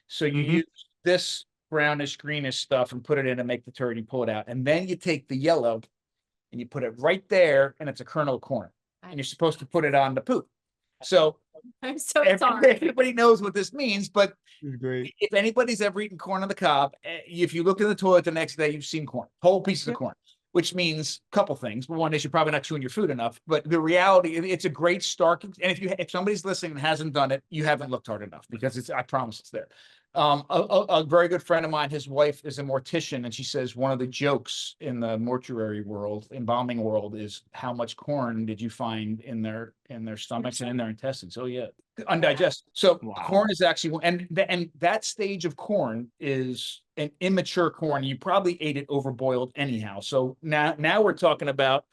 So you use this brownish, greenish stuff and put it in and make the turd, and you pull it out. And then you take the yellow and you put it right there, and it's a kernel of corn. And you're supposed to put it on the poop. So I'm so sorry. everybody knows what this means, but This is great. if anybody's ever eaten corn on the cob, if you look in the toilet the next day, you've seen corn, whole pieces of corn, which means a couple things. One is you're probably not chewing your food enough, but the reality, it's a great stark. And if somebody's listening and hasn't done it, you haven't looked hard enough, because I promise it's there. A very good friend of mine, his wife is a mortician, and she says one of the jokes in the mortuary world, embalming world, is how much corn did you find in their stomachs and in their intestines? Oh yeah, undigested. So Wow. corn is actually, and that stage of corn is an immature corn. You probably ate it overboiled anyhow. So now we're talking about,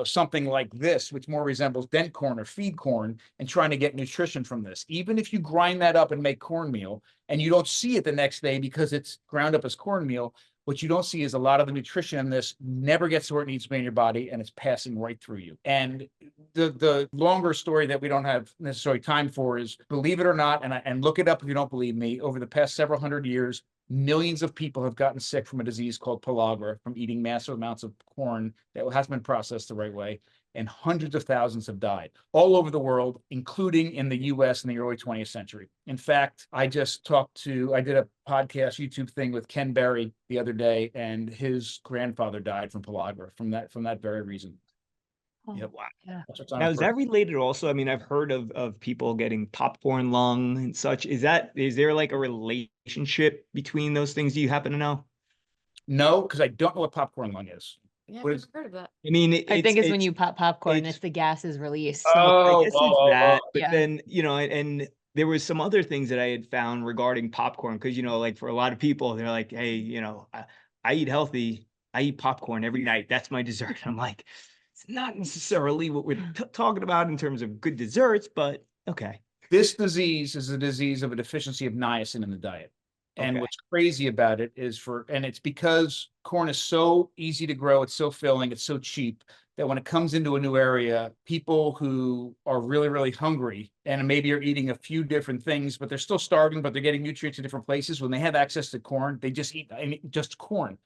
something like this, which more resembles dent corn or feed corn, and trying to get nutrition from this. Even if you grind that up and make cornmeal, and you don't see it the next day because it's ground up as cornmeal, what you don't see is a lot of the nutrition in this never gets to where it needs to be in your body, and it's passing right through you. And the longer story that we don't have necessarily time for is, believe it or not, and look it up if you don't believe me, over the past several hundred years, millions of people have gotten sick from a disease called pellagra, from eating massive amounts of corn that hasn't been processed the right way. And hundreds of thousands have died all over the world, including in the US in the early 20th century. In fact, I did a podcast, YouTube thing with Ken Berry the other day, and his grandfather died from pellagra from that very reason. Oh, Yep. wow. Yeah. That's what's on Now, our is that related also? I mean, I've heard of people getting popcorn lung and such. Is there like a relationship between those things? Do you happen to know? No, because I don't know what popcorn lung is. Yeah, What I've is- never heard of that. I mean, I think it's when it's you pop popcorn, it's- it's the gas is released. So Oh, I guess it's that, but yeah. then, and there was some other things that I had found regarding popcorn, because, like for a lot of people, they're like, hey, I eat healthy. I eat popcorn every night. That's my dessert. I'm like, it's not necessarily what we're talking about in terms of good desserts, but okay. This disease is a disease of a deficiency of niacin in the diet. And Okay. what's crazy about it is it's because corn is so easy to grow, it's so filling, it's so cheap, that when it comes into a new area, people who are really, really hungry and maybe are eating a few different things, but they're still starving, but they're getting nutrients in different places, when they have access to corn, they just eat just corn.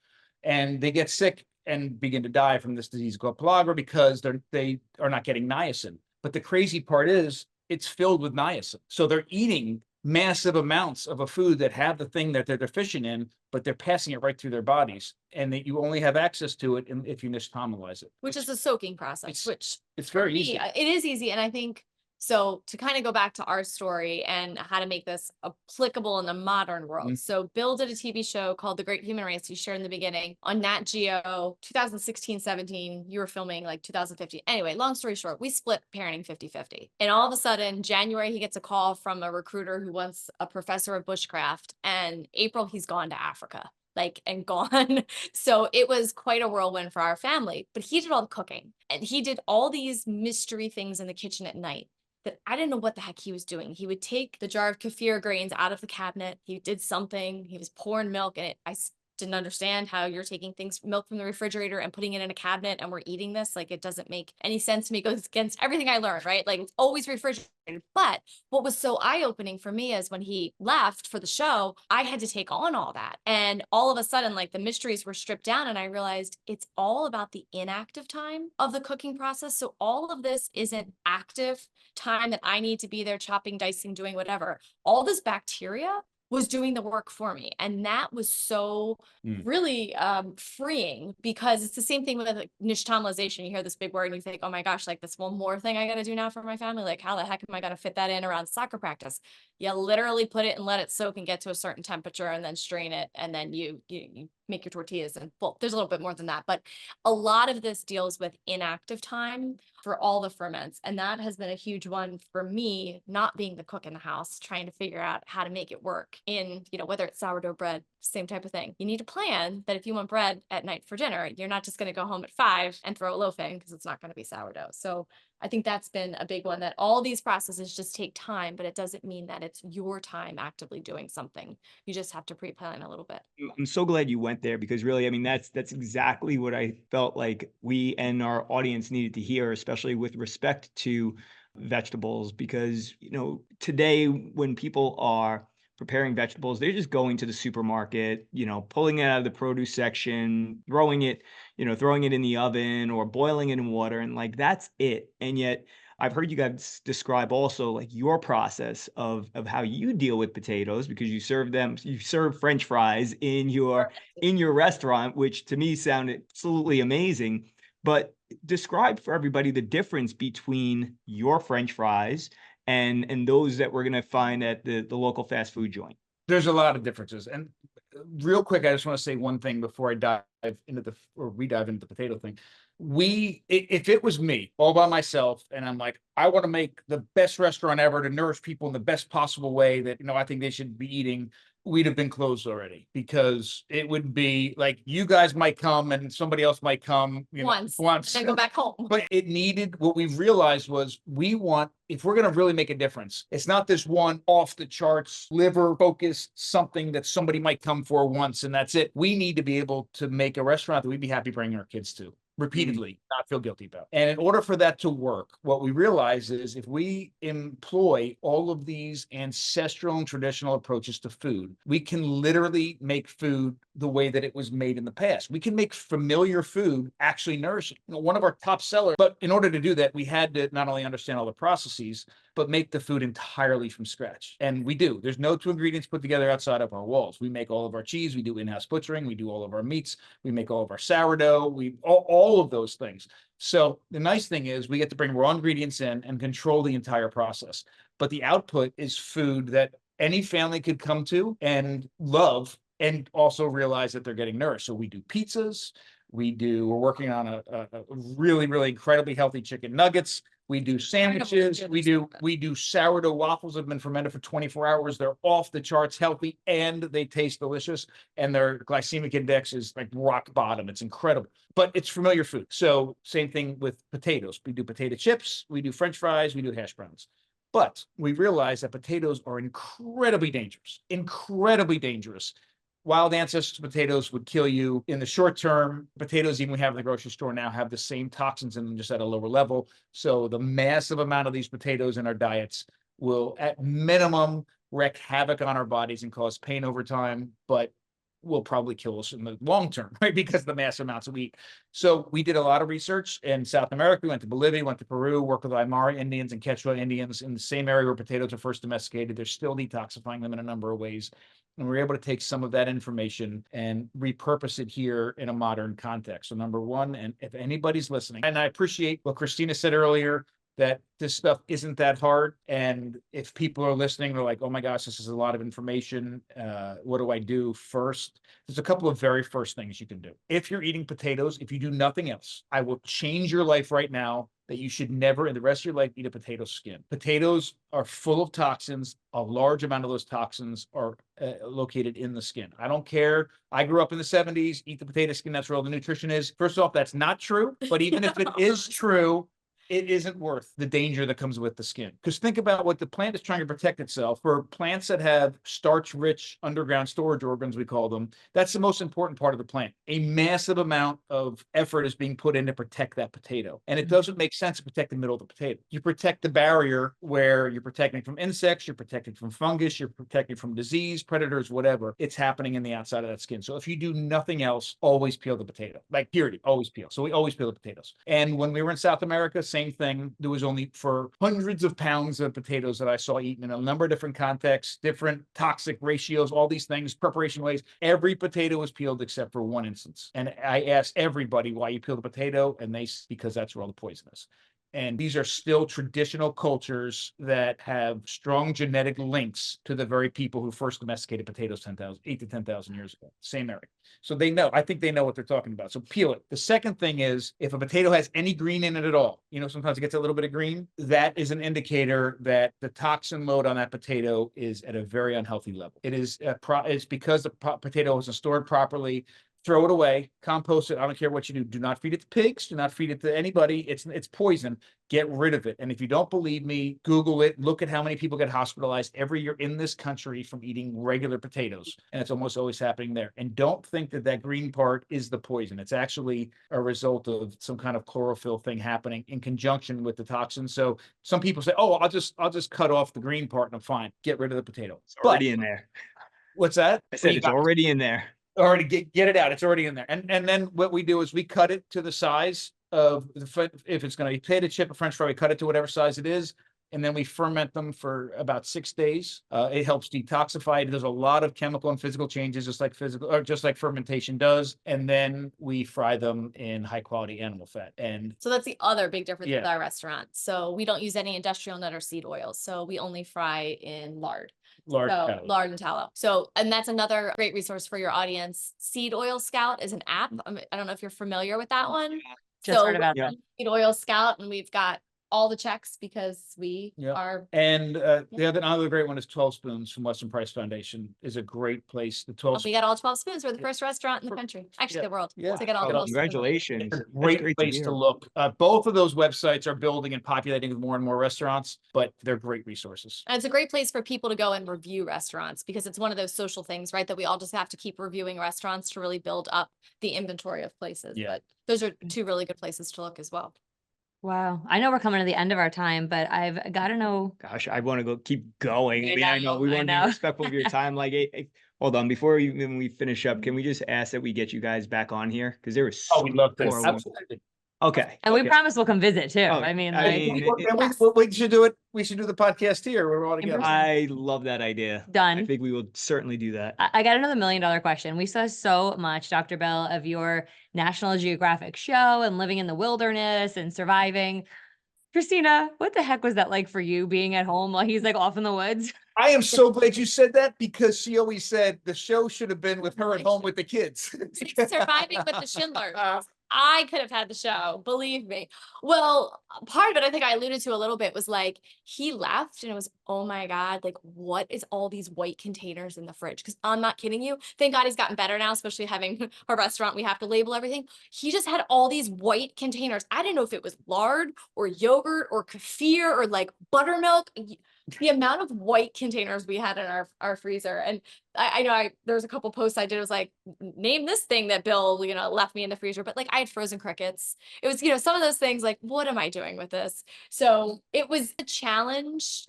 And they get sick and begin to die from this disease called pellagra, because they are not getting niacin. But the crazy part is, it's filled with niacin. So they're eating massive amounts of a food that have the thing that they're deficient in, but they're passing it right through their bodies, and that you only have access to it if you nixtamalize it. Which is a soaking process, which It's for very me, easy. it is easy. And I think, so to kind of go back to our story and how to make this applicable in the modern world. So Bill did a TV show called The Great Human Race, you shared in the beginning, on Nat Geo, 2016, 17. You were filming like 2015. Anyway, long story short, we split parenting 50-50. And all of a sudden, January, he gets a call from a recruiter who wants a professor of bushcraft. And April, he's gone to Africa. And gone. So it was quite a whirlwind for our family, but he did all the cooking, and he did all these mystery things in the kitchen at night that I didn't know what the heck he was doing. He would take the jar of kefir grains out of the cabinet. He did something. He was pouring milk in it. I didn't understand how you're taking milk from the refrigerator and putting it in a cabinet and we're eating this. It doesn't make any sense to me. It goes against everything I learned, right? It's always refrigerated. But what was so eye-opening for me is when he left for the show, I had to take on all that. And all of a sudden, the mysteries were stripped down, and I realized it's all about the inactive time of the cooking process. So all of this isn't active time that I need to be there chopping, dicing, doing whatever. All this bacteria was doing the work for me. And that was so really freeing, because it's the same thing with nishtamalization. You hear this big word and you think, oh my gosh, this one more thing I got to do now for my family. How the heck am I going to fit that in around soccer practice? You literally put it and let it soak and get to a certain temperature, and then strain it. And then you make your tortillas. And well, there's a little bit more than that, but a lot of this deals with inactive time for all the ferments. And that has been a huge one for me, not being the cook in the house, trying to figure out how to make it work in, whether it's sourdough bread, same type of thing. You need to plan that if you want bread at night for dinner, you're not just going to go home at 5 and throw a loaf in, because it's not going to be sourdough. So I think that's been a big one, that all these processes just take time, but it doesn't mean that it's your time actively doing something. You just have to pre-plan a little bit. I'm so glad you went there, because really, I mean, that's exactly what I felt like we and our audience needed to hear, especially with respect to vegetables, because, today when people are preparing vegetables, they're just going to the supermarket, pulling it out of the produce section, throwing it in the oven or boiling it in water, and like that's it. And yet I've heard you guys describe also like your process of how you deal with potatoes, because you serve French fries in your restaurant, which to me sounded absolutely amazing. But describe for everybody the difference between your French fries and those that we're going to find at the local fast food joint. There's a lot of differences. And real quick, I just want to say one thing before I dive into we dive into the potato thing. If it was me all by myself and I'm like, I want to make the best restaurant ever to nourish people in the best possible way that, I think they should be eating, we'd have been closed already, because it would be like, you guys might come and somebody else might come once, and then go back home. But what we've realized was if we're going to really make a difference, it's not this one off the charts, liver focused something that somebody might come for once and that's it. We need to be able to make a restaurant that we'd be happy bringing our kids to repeatedly, not feel guilty about. And in order for that to work, what we realize is if we employ all of these ancestral and traditional approaches to food, we can literally make food the way that it was made in the past. We can make familiar food actually nourishing. One of our top sellers, but in order to do that, we had to not only understand all the processes, but make the food entirely from scratch. And we do. There's no two ingredients put together outside of our walls. We make all of our cheese. We do in-house butchering. We do all of our meats. We make all of our sourdough. All of those things. So the nice thing is we get to bring raw ingredients in and control the entire process. But the output is food that any family could come to and love, and also realize that they're getting nourished. So we do pizzas. We're working on a really, really incredibly healthy chicken nuggets. We do sandwiches. We do sourdough waffles that have been fermented for 24 hours. They're off the charts healthy and they taste delicious. And their glycemic index is like rock bottom. It's incredible, but it's familiar food. So same thing with potatoes. We do potato chips. We do French fries. We do hash browns. But we realize that potatoes are incredibly dangerous. Wild ancestral potatoes would kill you in the short term. Potatoes, even we have in the grocery store now, have the same toxins in them, just at a lower level. So the massive amount of these potatoes in our diets will, at minimum, wreak havoc on our bodies and cause pain over time, but will probably kill us in the long term, right? Because of the massive amounts we eat. So we did a lot of research in South America. We went to Bolivia, went to Peru, worked with Aymara Indians and Quechua Indians in the same area where potatoes are first domesticated. They're still detoxifying them in a number of ways. And we're able to take some of that information and repurpose it here in a modern context. So number one, and if anybody's listening, and I appreciate what Christina said earlier, that this stuff isn't that hard. And if people are listening, they're like, oh my gosh, this is a lot of information. What do I do first? There's a couple of very first things you can do. If you're eating potatoes, if you do nothing else, I will change your life right now that you should never in the rest of your life eat a potato skin. Potatoes are full of toxins. A large amount of those toxins are located in the skin. I don't care. I grew up in the 70s, eat the potato skin. That's where all the nutrition is. First off, that's not true. But even if it is true, it isn't worth the danger that comes with the skin. Because think about what the plant is trying to protect itself. For plants that have starch-rich underground storage organs, we call them, that's the most important part of the plant. A massive amount of effort is being put in to protect that potato. And it doesn't make sense to protect the middle of the potato. You protect the barrier where you're protecting from insects, you're protecting from fungus, you're protecting from disease, predators, whatever. It's happening in the outside of that skin. So if you do nothing else, always peel the potato. Like purity, always peel. So we always peel the potatoes. And when we were in South America, same thing. There was only for hundreds of pounds of potatoes that I saw eaten in a number of different contexts, different toxic ratios, all these things, preparation ways. Every potato was peeled except for one instance. And I asked everybody why you peel the potato, and because that's where all the poison is. And these are still traditional cultures that have strong genetic links to the very people who first domesticated potatoes 8 to 10,000 years ago. Same area. So they know. I think they know what they're talking about. So peel it. The second thing is, if a potato has any green in it at all, sometimes it gets a little bit of green, that is an indicator that the toxin load on that potato is at a very unhealthy level. It is it's because the potato wasn't stored properly throw it away, compost it. I don't care what you do. Do not feed it to pigs. Do not feed it to anybody. It's poison. Get rid of it. And if you don't believe me, Google it. Look at how many people get hospitalized every year in this country from eating regular potatoes. And it's almost always happening there. And don't think that that green part is the poison. It's actually a result of some kind of chlorophyll thing happening in conjunction with the toxin. So some people say, oh, I'll just cut off the green part and I'm fine. Get rid of the potato. It's already in there. What's that? I said it's already in there. Already get it out. It's already in there. And then what we do is we cut it to the size of if it's going to be potato chip or French fry, we cut it to whatever size it is. And then we ferment them for about 6 days. It helps detoxify. It does a lot of chemical and physical changes, just like fermentation does. And then we fry them in high quality animal fat. And so that's the other big difference with our restaurant. So we don't use any industrial nut or seed oils. So we only fry in lard. Lard and tallow. So, and that's another great resource for your audience. Seed Oil Scout is an app. I don't know if you're familiar with that one. Just heard about that. Seed Oil Scout, and we've got all the checks because we are. And another great one is 12 Spoons from Western Price Foundation is a great place. The 12 we got all 12 spoons. We're the first restaurant in the country, actually the world. Yeah. To get all 12 Congratulations. It's a great place to look. Both of those websites are building and populating with more and more restaurants, but they're great resources. And it's a great place for people to go and review restaurants because it's one of those social things, right? That we all just have to keep reviewing restaurants to really build up the inventory of places. Yeah. But those are two really good places to look as well. Wow. I know we're coming to the end of our time, but I've got to know. Gosh, I want to keep going. I know, we want to I know. be respectful of your time. Like, hold on, before we finish up, can we just ask that we get you guys back on here? Because there was we'd love this. more- Absolutely. Okay. And we promise we'll come visit too. Oh, I mean, we should do it. We should do the podcast here. We're all together. I love that idea. Done. I think we will certainly do that. I got another $1 million question. We saw so much, Dr. Bill, of your National Geographic show and living in the wilderness and surviving. Christina, what the heck was that like for you being at home while he's like off in the woods? I am so glad you said that because she always said the show should have been with her at home with the kids. Surviving with the Schindler. I could have had the show, believe me. Well, part of it, I think I alluded to a little bit, was like he left and it was, oh my God, like what is all these white containers in the fridge? Because I'm not kidding you. Thank God he's gotten better now, especially having a restaurant. We have to label everything. He just had all these white containers. I didn't know if it was lard or yogurt or kefir or like buttermilk. The amount of white containers we had in our freezer. And I know there's a couple posts I did. It was like, name this thing that Bill, left me in the freezer. But like I had frozen crickets. It was, some of those things like, what am I doing with this? So it was a challenge.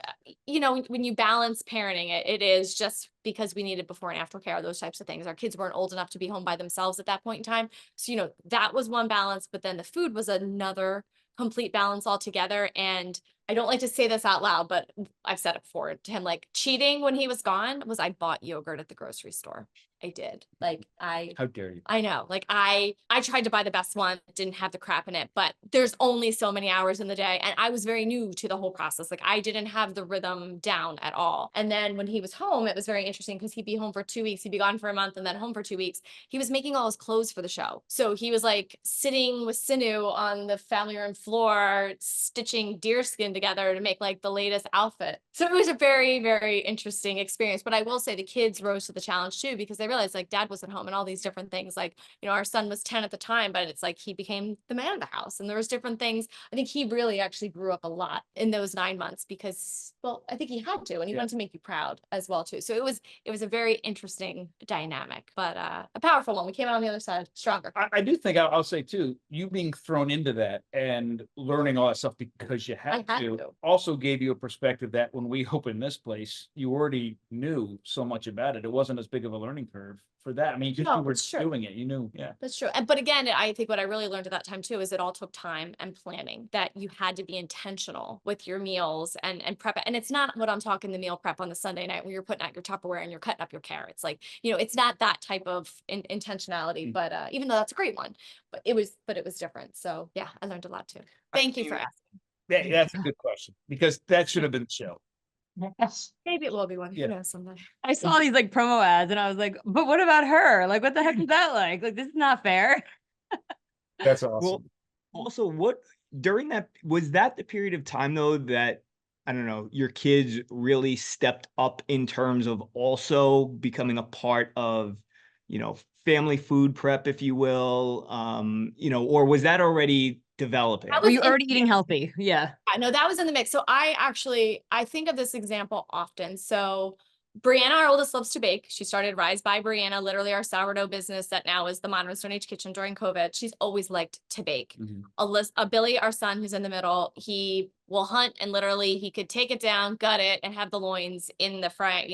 When you balance parenting, it is just because we needed before and after care, those types of things. Our kids weren't old enough to be home by themselves at that point in time. So, that was one balance, but then the food was another complete balance altogether. And I don't like to say this out loud, but I've said it before to him, like cheating when he was gone was I bought yogurt at the grocery store. I did. Like how dare you? I know. Like I tried to buy the best one, didn't have the crap in it, but there's only so many hours in the day. And I was very new to the whole process. Like I didn't have the rhythm down at all. And then when he was home, it was very interesting because he'd be home for 2 weeks. He'd be gone for a month and then home for 2 weeks. He was making all his clothes for the show. So he was like sitting with Sinu on the family room floor, stitching deerskin together to make like the latest outfit. So it was a very, very interesting experience. But I will say the kids rose to the challenge too, because they realized like dad wasn't home and all these different things. Like, our son was 10 at the time, but it's like he became the man of the house and there was different things. I think he really actually grew up a lot in those 9 months because, well, I think he had to, and he wanted to make you proud as well too. So it was a very interesting dynamic, but a powerful one. We came out on the other side stronger. I do think I'll say too, you being thrown into that and learning all that stuff because you had to also gave you a perspective that when we opened this place, you already knew so much about it. It wasn't as big of a learning curve for that. I mean, you were doing it, you knew. Yeah, that's true. But again, I think what I really learned at that time too, is it all took time and planning, that you had to be intentional with your meals and prep it. And it's not what I'm talking the meal prep on the Sunday night where you're putting out your Tupperware and you're cutting up your carrots. Like, it's not that type of intentionality, but even though that's a great one, but it was different. So yeah, I learned a lot too. Thank you for asking. That's a good question because that should have been the show. Maybe it will be one. Someday. I saw these like promo ads and I was like, but what about her? Like, what the heck is that like? Like, this is not fair. That's awesome. Well, also, during that, was that the period of time though that, I don't know, your kids really stepped up in terms of also becoming a part of, family food prep, if you will, or was that already developing? That Were was you already eating healthy? Yeah. no, that was in the mix. So I think of this example often. So Brianna, our oldest, loves to bake. She started Rise by Brianna, literally our sourdough business that now is the Modern Stone Age Kitchen during COVID. She's always liked to bake. Billy, our son, who's in the middle, he will hunt, and literally he could take it down, gut it, and have the loins in the fry,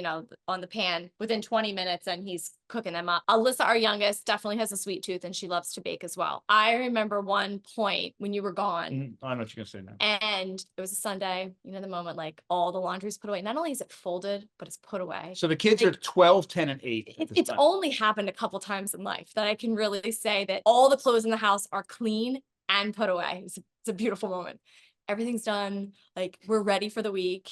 on the pan within 20 minutes, and he's cooking them up. Alyssa, our youngest, definitely has a sweet tooth, and she loves to bake as well. I remember one point when you were gone, I know what you're gonna say now. and it was a Sunday, the moment like all the laundry's put away. Not only is it folded, but it's put away. So the kids are 12, 10, and 8. It's only happened a couple times in life that I can really say that all the clothes in the house are clean and put away. It's a beautiful moment. Everything's done. Like, we're ready for the week.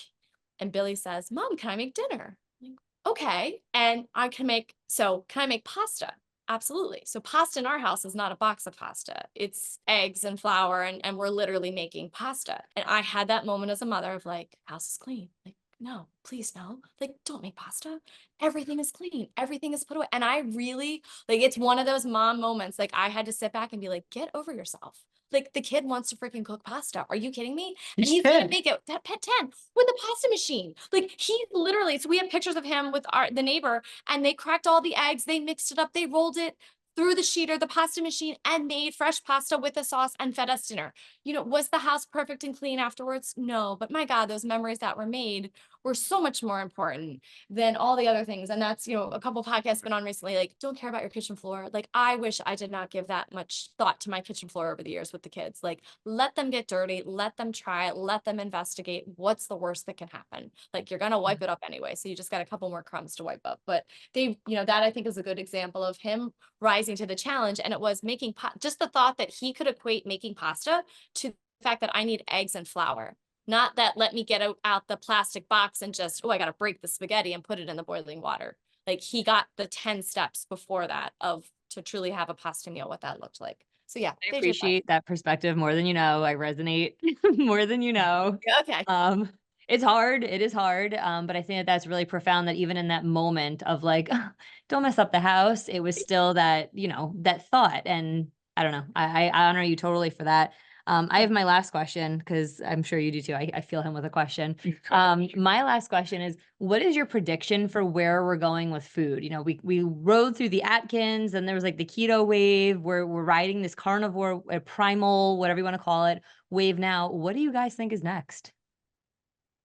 And Billy says, Mom, can I make dinner? I'm like, okay. And can I make pasta? Absolutely. So pasta in our house is not a box of pasta. It's eggs and flour, and we're literally making pasta. And I had that moment as a mother of like, house is clean. Like, no, please no. Like, don't make pasta. Everything is clean. Everything is put away. And I really, like, it's one of those mom moments. Like, I had to sit back and be like, get over yourself. Like, the kid wants to freaking cook pasta. Are you kidding me? And he's gonna make it that pet 10 with a pasta machine. Like, he literally, so we have pictures of him with the neighbor, and they cracked all the eggs, they mixed it up, they rolled it through the sheeter, the pasta machine, and made fresh pasta with the sauce and fed us dinner. Was the house perfect and clean afterwards? No, but my God, those memories that were made were so much more important than all the other things. And that's, a couple podcasts been on recently, like, don't care about your kitchen floor. Like, I wish I did not give that much thought to my kitchen floor over the years with the kids. Like, let them get dirty, let them try it, let them investigate what's the worst that can happen. Like, you're gonna wipe it up anyway, so you just got a couple more crumbs to wipe up. But that I think is a good example of him rising to the challenge. And it was making just the thought that he could equate making pasta to the fact that I need eggs and flour. Not that let me get out the plastic box and just, I got to break the spaghetti and put it in the boiling water. Like, he got the 10 steps before that to truly have a pasta meal, what that looked like. So yeah, I appreciate that perspective more than you know. I resonate more than you know. Okay. It's hard. It is hard. But I think that's really profound that even in that moment of like, don't mess up the house, it was still that, that thought. And I don't know. I honor you totally for that. I have my last question because I'm sure you do too. I feel him with a question. My last question is, what is your prediction for where we're going with food? We rode through the Atkins, and there was like the keto wave. We're riding this carnivore, primal, whatever you want to call it, wave now. What do you guys think is next?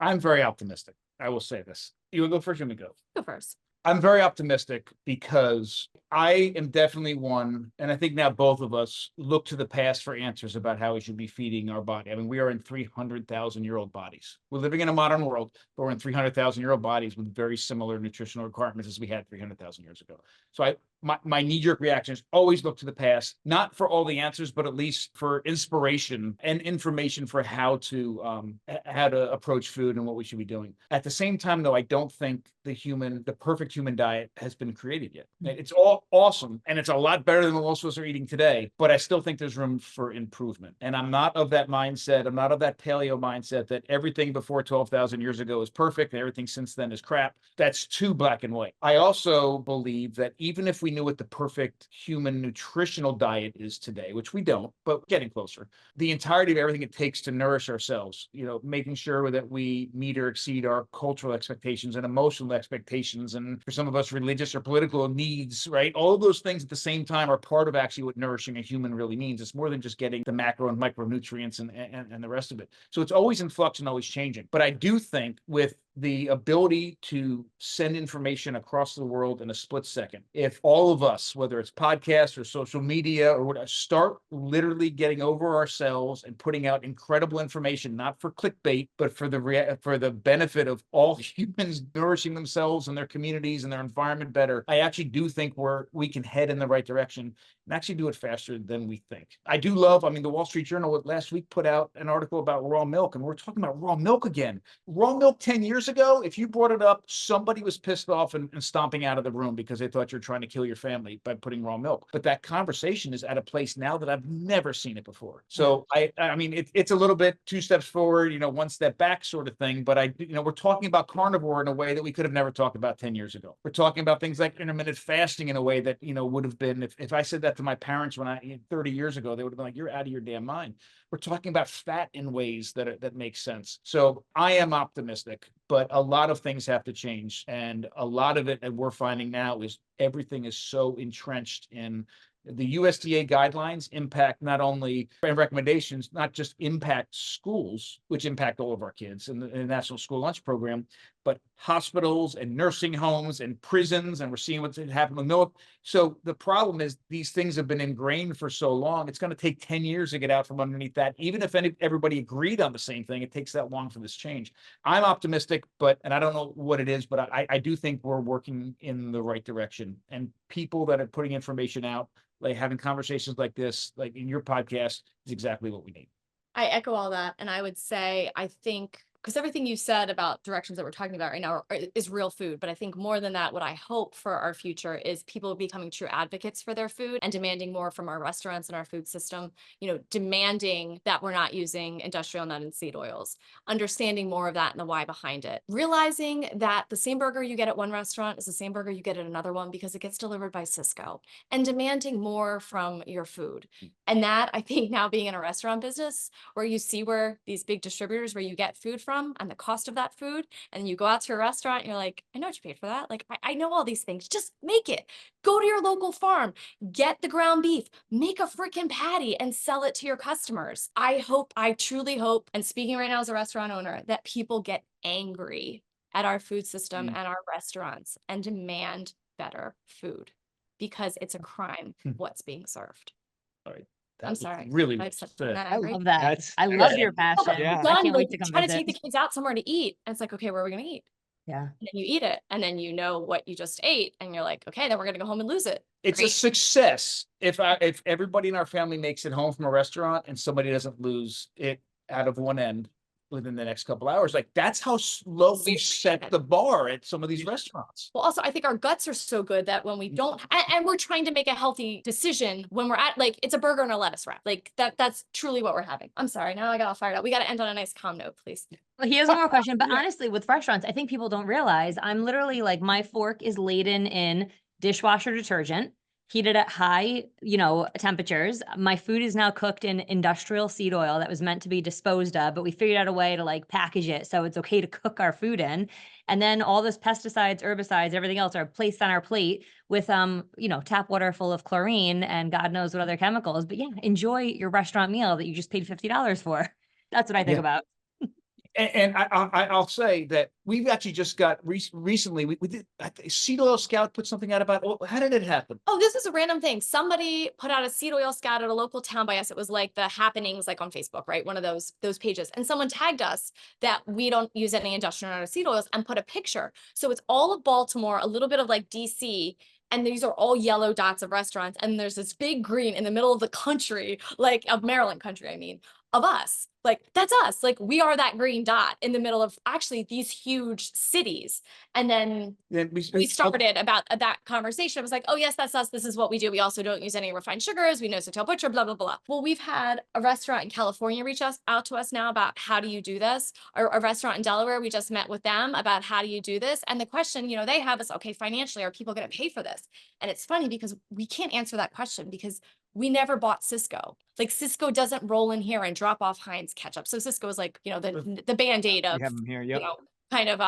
I'm very optimistic. I will say this. You want to go first? You want me to go? Go first. I'm very optimistic because I am definitely one, and I think now both of us look to the past for answers about how we should be feeding our body. I mean, we are in 300,000-year-old bodies. We're living in a modern world, but we're in 300,000-year-old bodies with very similar nutritional requirements as we had 300,000 years ago. So my knee-jerk reaction is always look to the past, not for all the answers, but at least for inspiration and information for how to approach food and what we should be doing. At the same time, though, I don't think the perfect human diet has been created yet. It's all awesome, and it's a lot better than what most of us are eating today, but I still think there's room for improvement. And I'm not of that mindset. I'm not of that paleo mindset that everything before 12,000 years ago is perfect and everything since then is crap. That's too black and white. I also believe that even if we knew what the perfect human nutritional diet is today, which we don't, but getting closer, the entirety of everything it takes to nourish ourselves, making sure that we meet or exceed our cultural expectations and emotional expectations, and for some of us, religious or political needs, right? All of those things at the same time are part of actually what nourishing a human really means. It's more than just getting the macro and micronutrients and the rest of it. So it's always in flux and always changing. But I do think with the ability to send information across the world in a split second, if all of us, whether it's podcasts or social media or whatever, start literally getting over ourselves and putting out incredible information, not for clickbait, but for the benefit of all humans nourishing themselves and their communities and their environment better, I actually do think we can head in the right direction and actually do it faster than we think. I do love, the Wall Street Journal last week put out an article about raw milk, and we're talking about raw milk again. Raw milk 10 years years ago, if you brought it up, somebody was pissed off and stomping out of the room because they thought you're trying to kill your family by putting raw milk. But that conversation is at a place now that I've never seen it before. So I mean, it's a little bit 2 steps forward, 1 step back sort of thing. But we're talking about carnivore in a way that we could have never talked about 10 years ago. We're talking about things like intermittent fasting in a way that, would have been, if I said that to my parents 30 years ago, they would have been like, you're out of your damn mind. We're talking about fat in ways that make sense. So I am optimistic, but a lot of things have to change. And a lot of it that we're finding now is everything is so entrenched in the USDA guidelines impact not only and recommendations, not just impact schools, which impact all of our kids in the National School Lunch Program, but hospitals and nursing homes and prisons. And we're seeing what's happening with milk. So the problem is these things have been ingrained for so long. It's going to take 10 years to get out from underneath that. Even if everybody agreed on the same thing, it takes that long for this change. I'm optimistic, and I don't know what it is, but I do think we're working in the right direction. And people that are putting information out, like having conversations like this, like in your podcast, is exactly what we need. I echo all that. And I would say, I think, because everything you said about directions that we're talking about right now is real food. But I think more than that, what I hope for our future is people becoming true advocates for their food and demanding more from our restaurants and our food system, demanding that we're not using industrial nut and seed oils, understanding more of that and the why behind it, realizing that the same burger you get at one restaurant is the same burger you get at another one because it gets delivered by Cisco, and demanding more from your food. And that, I think, now being in a restaurant business where you see where these big distributors where you get food from and the cost of that food, and you go out to a restaurant and you're like, I know what you paid for that. Like, I know all these things. Just make it. Go to your local farm, get the ground beef, make a freaking patty and sell it to your customers. I truly hope, and speaking right now as a restaurant owner, that people get angry at our food system and our restaurants and demand better food, because it's a crime what's being served. All right. I'm sorry. Really, I've said good. that I angry. love that. That's- I love yeah. your passion. Yeah. I can't wait to come try to visit. take the kids out somewhere to eat. And it's like, okay, where are we going to eat? Yeah. And then you eat it, and then you know what you just ate, and you're like, okay, then we're going to go home and lose it. It's a Great. success if everybody in our family makes it home from a restaurant and somebody doesn't lose it out of one end within the next couple hours. Like, that's how low we set the bar at some of these restaurants. Well, also, I think our guts are so good that when we don't, and we're trying to make a healthy decision when we're at, like, it's a burger and a lettuce wrap. Like, that's truly what we're having. I'm sorry. Now I got all fired up. We got to end on a nice calm note, please. Well, he has one more question, but Yeah. honestly, with restaurants, I think people don't realize I'm literally like, my fork is laden in dishwasher detergent, heated at high, temperatures. My food is now cooked in industrial seed oil that was meant to be disposed of, but we figured out a way to like package it so it's okay to cook our food in. And then all this pesticides, herbicides, everything else are placed on our plate with tap water full of chlorine and God knows what other chemicals. But yeah, enjoy your restaurant meal that you just paid $50 for. That's what I think about. And I'll say that we've actually just got recently, we did, Seed Oil Scout put something out about, how did it happen? Oh, this is a random thing. Somebody put out a seed oil scout at a local town by us. It was like the happenings, like on Facebook, right? One of those pages. And someone tagged us that we don't use any industrial nut or seed oils, and put a picture. So it's all of Baltimore, a little bit of like DC, and these are all yellow dots of restaurants. And there's this big green in the middle of the country, like of Maryland country, I mean, of us. Like, that's us. Like, we are that green dot in the middle of actually these huge cities. And then we started about that conversation. It was like, oh yes, that's us. This is what we do. We also don't use any refined sugars. We know Sotel Butcher, blah, blah, blah. Well, we've had a restaurant in California reach out to us now about how do you do this? Or a restaurant in Delaware, we just met with them about how do you do this? And the question, they have is, okay, financially, are people going to pay for this? And it's funny because we can't answer that question because we never bought Cisco. Like, Cisco doesn't roll in here and drop off Heinz ketchup. So Cisco is like, the Band-Aid of, We have them here. Yep. kind of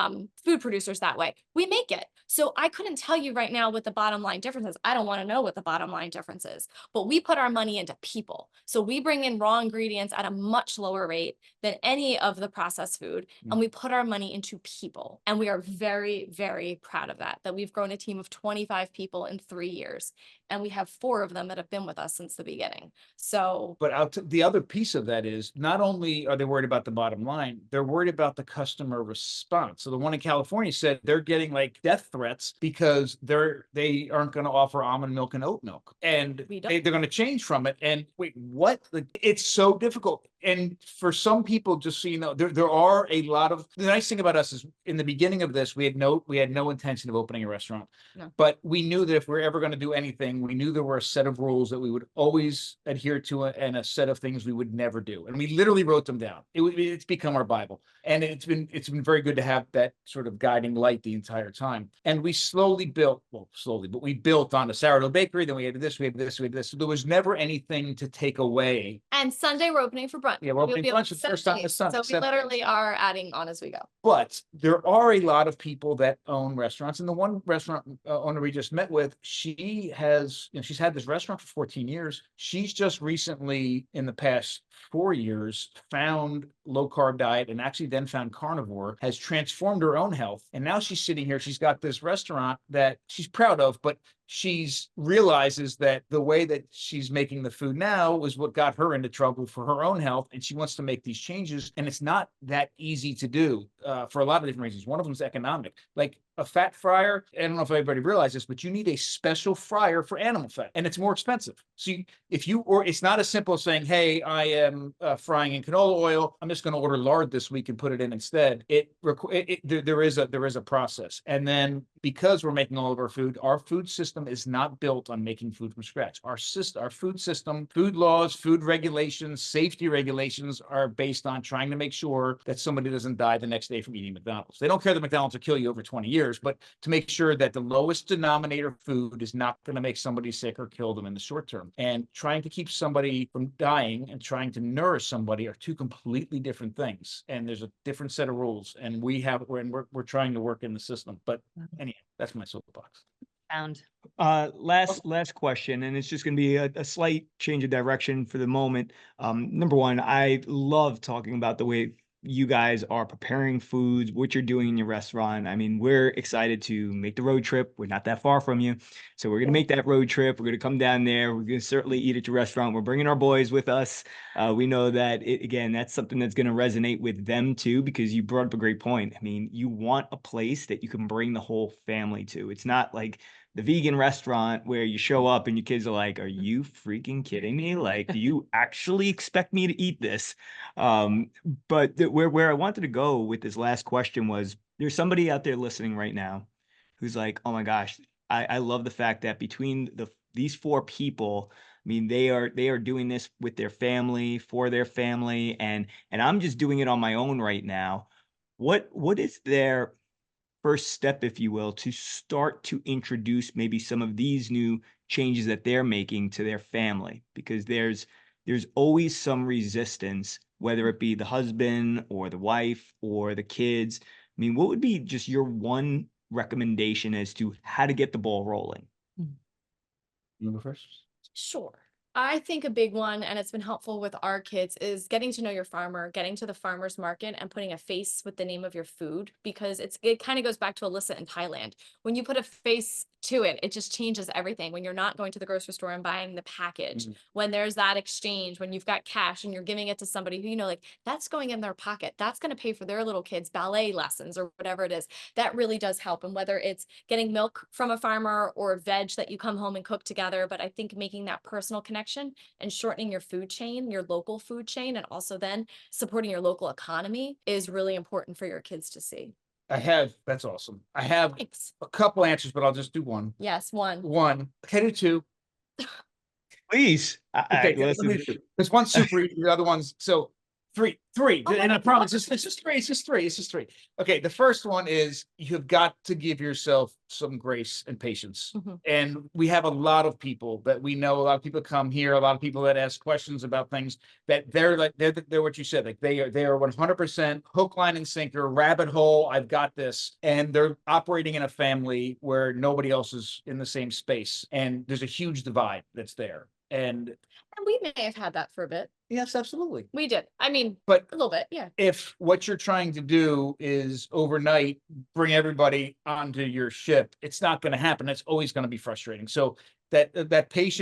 food producers that way. We make it. So I couldn't tell you right now what the bottom line difference is. I don't want to know what the bottom line difference is, but we put our money into people. So we bring in raw ingredients at a much lower rate than any of the processed food. And we put our money into people. And we are very, very proud of that we've grown a team of 25 people in 3 years. And we have 4 of them that have been with us since the beginning. So, but the other piece of that is not only are they worried about the bottom line, they're worried about the customer response. So the one in California said they're getting like death threats because they aren't going to offer almond milk and oat milk, and they're going to change from it. And wait, what? Like, it's so difficult. And for some people, just so you know, there are a lot of, the nice thing about us is in the beginning of this, we had no intention of opening a restaurant. No. But we knew that if we're ever going to do anything, we knew there were a set of rules that we would always adhere to and a set of things we would never do. And we literally wrote them down. It's become our Bible. And it's been very good to have that sort of guiding light the entire time. And we slowly built, well, slowly, but we built on a sourdough bakery. Then we had this, we had this, we had this. So there was never anything to take away. And Sunday we're opening for brunch. Yeah, we're opening We'll be brunch the first time this Sunday. So we literally are adding on as we go. But there are a lot of people that own restaurants. And the one restaurant owner we just met with, she has, she's had this restaurant for 14 years. She's just recently, in the past 4 years, found low carb diet and actually then found carnivore, has transformed her own health. And now she's sitting here, she's got this restaurant that she's proud of, but she's realizes that the way that she's making the food now was what got her into trouble for her own health. And she wants to make these changes. And it's not that easy to do for a lot of different reasons. One of them is economic. Like a fat fryer, I don't know if everybody realizes this, but you need a special fryer for animal fat, and it's more expensive. So it's not as simple as saying, hey, I am frying in canola oil, I'm just going to order lard this week and put it in instead. There is a process. And then because we're making all of our food system is not built on making food from scratch. Our food system, food laws, food regulations, safety regulations are based on trying to make sure that somebody doesn't die the next day from eating McDonald's. They don't care that McDonald's will kill you over 20 years, but to make sure that the lowest denominator food is not going to make somebody sick or kill them in the short term. And trying to keep somebody from dying and trying to nourish somebody are two completely different things. And there's a different set of rules, and we're trying to work in the system. But anyhow, that's my soapbox. Last question, and it's just going to be a slight change of direction for the moment. Number one, I love talking about the way you guys are preparing foods, what you're doing in your restaurant. I mean, we're excited to make the road trip. We're not that far from you. So we're going to make that road trip. We're going to come down there. We're going to certainly eat at your restaurant. We're bringing our boys with us. We know that, again, that's something that's going to resonate with them too, because you brought up a great point. I mean, you want a place that you can bring the whole family to. It's not like the vegan restaurant where you show up and your kids are like, are you freaking kidding me? Like, do you actually expect me to eat this? But where I wanted to go with this last question was, there's somebody out there listening right now who's like, oh my gosh, I love the fact that between these four people, I mean, they are doing this with their family, for their family, and I'm just doing it on my own right now. What is their first step, if you will, to start to introduce maybe some of these new changes that they're making to their family? Because there's always some resistance, whether it be the husband or the wife or the kids. I mean, what would be just your one recommendation as to how to get the ball rolling? You go first? Sure. I think a big one, and it's been helpful with our kids, is getting to know your farmer, getting to the farmer's market and putting a face with the name of your food, because it kind of goes back to Alyssa in Thailand. When you put a face to it, it just changes everything. When you're not going to the grocery store and buying the package, when there's that exchange, when you've got cash and you're giving it to somebody who, like, that's going in their pocket, that's going to pay for their little kids' ballet lessons or whatever it is, that really does help. And whether it's getting milk from a farmer or veg that you come home and cook together, but I think making that personal connection and shortening your food chain, your local food chain, and also then supporting your local economy is really important for your kids to see. That's awesome. I have a couple answers, but I'll just do one. Yes, one. Can I do two? Please. Okay, there's one super easy, the other one's so three. And I promise it's just three. Okay, the first one is you've got to give yourself some grace and patience. And we have a lot of people that we know, a lot of people come here, a lot of people that ask questions about things that they're what you said, like they are 100% hook, line, and sinker, rabbit hole, I've got this. And they're operating in a family where nobody else is in the same space. And there's a huge divide that's there. And we may have had that for a bit. Yes, absolutely. We did. I mean, but a little bit, yeah. If what you're trying to do is overnight bring everybody onto your ship, it's not going to happen. It's always going to be frustrating. So that patience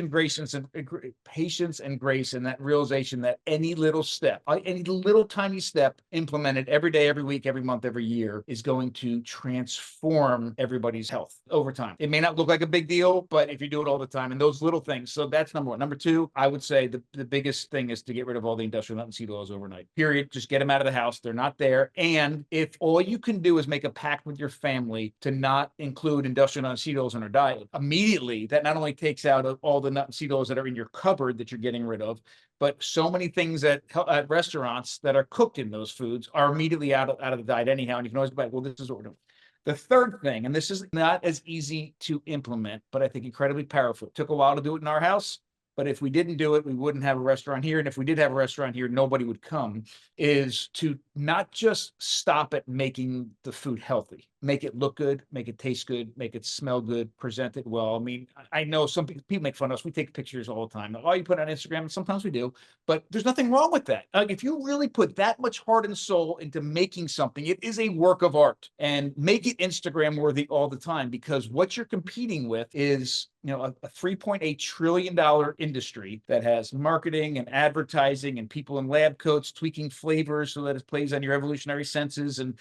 and grace, and that realization that any little step, any little tiny step implemented every day, every week, every month, every year is going to transform everybody's health over time. It may not look like a big deal, but if you do it all the time, and those little things. So that's number one. Number two, I would say the biggest thing is to get rid of all the industrial nut and seed oils overnight. Period. Just get them out of the house. They're not there. And if all you can do is make a pact with your family to not include industrial nut and seed oils in our diet, immediately that not only takes out all the nut and seed oils that are in your cupboard that you're getting rid of, but so many things at restaurants that are cooked in those foods are immediately out of the diet anyhow. And you can always be like, well, this is what we're doing. The third thing, and this is not as easy to implement, but I think incredibly powerful. It took a while to do it in our house, but if we didn't do it, we wouldn't have a restaurant here. And if we did have a restaurant here, nobody would come, is to not just stop at making the food healthy. Make it look good, make it taste good, make it smell good, present it well. I mean, I know some people make fun of us. We take pictures all the time. Oh, you put it on Instagram, and sometimes we do, but there's nothing wrong with that. Like, if you really put that much heart and soul into making something, it is a work of art, and make it Instagram worthy all the time, because what you're competing with is, you know, a $3.8 trillion industry that has marketing and advertising and people in lab coats tweaking flavors so that it plays on your evolutionary senses, and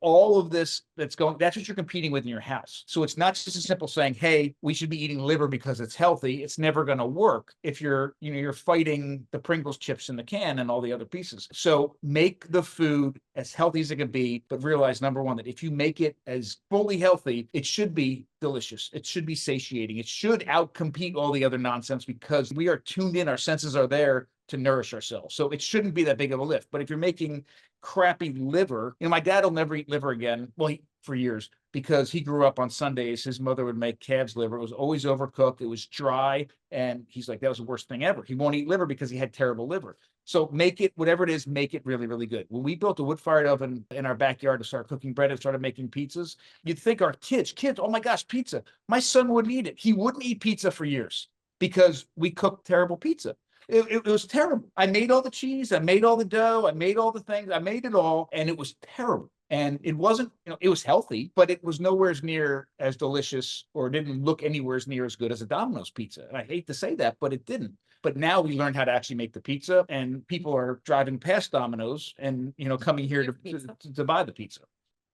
all of this that's going, that's what you're competing with in your house. So it's not just a simple saying, hey, we should be eating liver because it's healthy. It's never going to work if you're fighting the Pringles chips in the can and all the other pieces. So make the food as healthy as it can be, but realize, number one, that if you make it as fully healthy, it should be delicious. It should be satiating. It should outcompete all the other nonsense, because we are tuned in. Our senses are there to nourish ourselves. So it shouldn't be that big of a lift. But if you're making crappy liver, my dad will never eat liver again. Well, for years, because he grew up on Sundays. His mother would make calf's liver. It was always overcooked. It was dry. And he's like, that was the worst thing ever. He won't eat liver because he had terrible liver. So make it, whatever it is, make it really, really good. When we built a wood-fired oven in our backyard to start cooking bread and started making pizzas, you'd think our kids, oh my gosh, pizza. My son wouldn't eat it. He wouldn't eat pizza for years because we cooked terrible pizza. It was terrible. I made all the cheese. I made all the dough. I made all the things. I made it all. And it was terrible. And it wasn't, it was healthy, but it was nowhere near as delicious, or didn't look anywhere near as good as a Domino's pizza. And I hate to say that, but it didn't. But now we learned how to actually make the pizza, and people are driving past Domino's and, coming here to buy the pizza.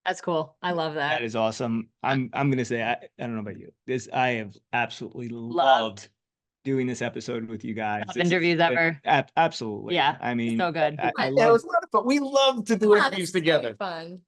That's cool. I love that. That is awesome. I'm going to say, I don't know about you. I have absolutely loved doing this episode with you guys. Interviews ever. Absolutely. Yeah. I mean, so good. I It was a lot of fun. We love to do interviews together. Fun.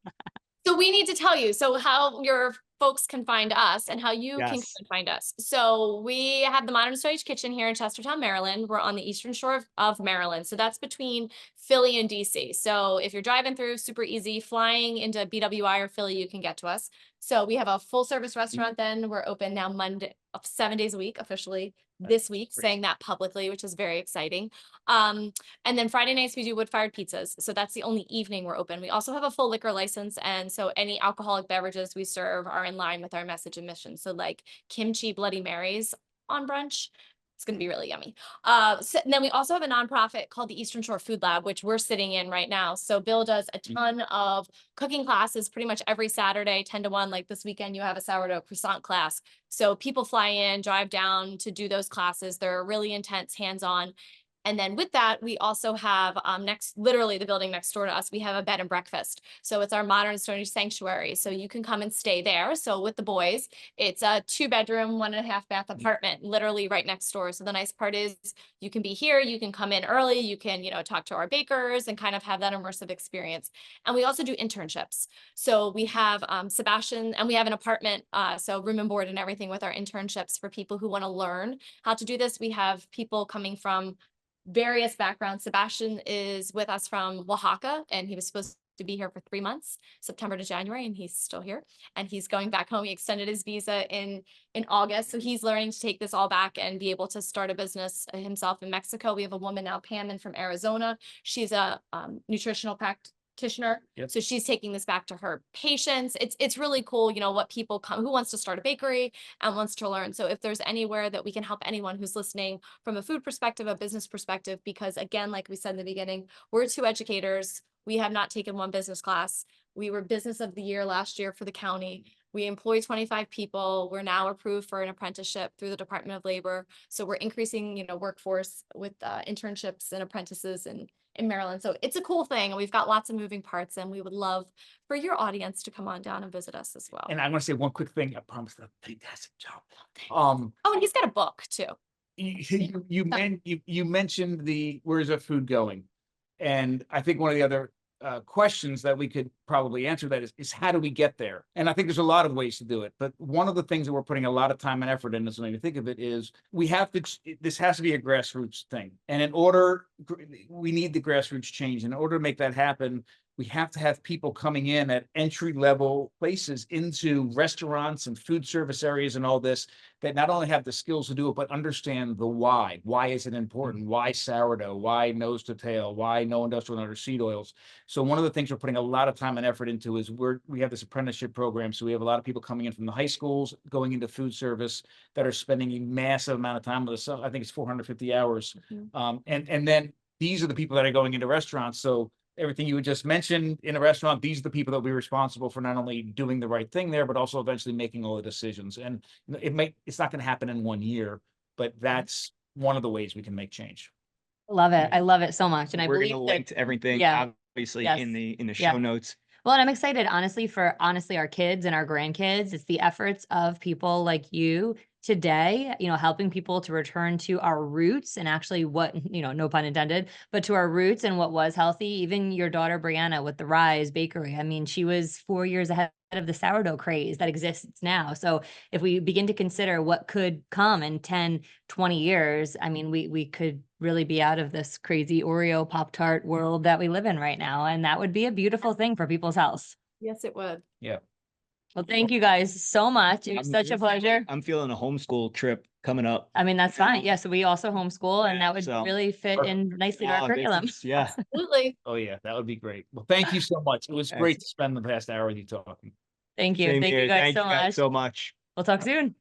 So we need to tell you, so how your folks can find us and how you can find us. So we have the Modern Stone Age Kitchen here in Chestertown, Maryland. We're on the eastern shore of Maryland. So that's between Philly and DC. So if you're driving through, super easy, flying into BWI or Philly, you can get to us. So we have a full service restaurant. Then we're open now Monday, 7 days a week, officially this week, saying that publicly, which is very exciting. And then Friday nights we do wood-fired pizzas. So that's the only evening we're open. We also have a full liquor license. And so any alcoholic beverages we serve are in line with our message and mission. So like kimchi Bloody Marys on brunch, it's going to be really yummy. And then we also have a nonprofit called the Eastern Shore Food Lab, which we're sitting in right now. So Bill does a ton of cooking classes pretty much every Saturday, 10 to 1. Like this weekend, you have a sourdough croissant class. So people fly in, drive down to do those classes. They're really intense, hands-on. And then with that, we also have literally the building next door to us, we have a bed and breakfast. So it's our Modern Stone Age sanctuary. So you can come and stay there. So with the boys, it's a 2-bedroom, 1.5 bath apartment, literally right next door. So the nice part is you can be here, you can come in early, you can, talk to our bakers and kind of have that immersive experience. And we also do internships. So we have Sebastian, and we have an apartment, so room and board and everything with our internships for people who want to learn how to do this. We have people coming from various backgrounds. Sebastian is with us from Oaxaca, and he was supposed to be here for 3 months, September to January, and he's still here. And he's going back home. He extended his visa in August. So he's learning to take this all back and be able to start a business himself in Mexico. We have a woman now, Pam, from Arizona. She's a nutritional practitioner. Yep. So she's taking this back to her patients. It's really cool, what people come, who wants to start a bakery and wants to learn. So if there's anywhere that we can help anyone who's listening from a food perspective, a business perspective, because again, like we said in the beginning, we're 2 educators. We have not taken 1 business class. We were business of the year last year for the county. We employ 25 people. We're now approved for an apprenticeship through the Department of Labor. So we're increasing, workforce with internships and apprentices in Maryland. So it's a cool thing. And we've got lots of moving parts, and we would love for your audience to come on down and visit us as well. And I want to say one quick thing. I promise that fantastic job. Oh, and he's got a book too. You mentioned the where's the food going, and I think one of the other questions that we could probably answer that is how do we get there? And I think there's a lot of ways to do it, but one of the things that we're putting a lot of time and effort in, as when you think of it, is we have to. This has to be a grassroots thing, and we need the grassroots change. In order to make that happen, we have to have people coming in at entry-level places into restaurants and food service areas and all this, that not only have the skills to do it, but understand the why. Why is it important? Why sourdough? Why nose to tail? Why no industrial nut or seed oils? So one of the things we're putting a lot of time and effort into is we have this apprenticeship program. So we have a lot of people coming in from the high schools, going into food service, that are spending a massive amount of time with us. I think it's 450 hours. And then these are the people that are going into restaurants. So everything you would just mention in a restaurant, these are the people that will be responsible for not only doing the right thing there, but also eventually making all the decisions. And it's not going to happen in 1 year, but that's one of the ways we can make change. Love it. I love it so much. And I We're believe going to that, link to everything, yeah. obviously, Yes. in the Yeah. show notes. Well, and I'm excited, honestly, for our kids and our grandkids. It's the efforts of people like you today, helping people to return to our roots and actually what, no pun intended, but to our roots and what was healthy. Even your daughter, Brianna, with the Rise Bakery. I mean, she was 4 years ahead of the sourdough craze that exists now. So if we begin to consider what could come in 10, 20 years, I mean, we could really be out of this crazy Oreo Pop-Tart world that we live in right now. And that would be a beautiful thing for people's health. Yes, it would. Yeah. Well, thank you guys so much. It was such a pleasure. I'm feeling a homeschool trip coming up. I mean, that's fine. Yeah. So we also homeschool, and that would So- really fit in nicely to our curriculum. Yeah. Absolutely. Oh yeah, that would be great. Well, thank you so much. It was great to spend the past hour with you talking. Thank you. Same Thank here. you guys Thank so you guys much. so much. We'll talk soon.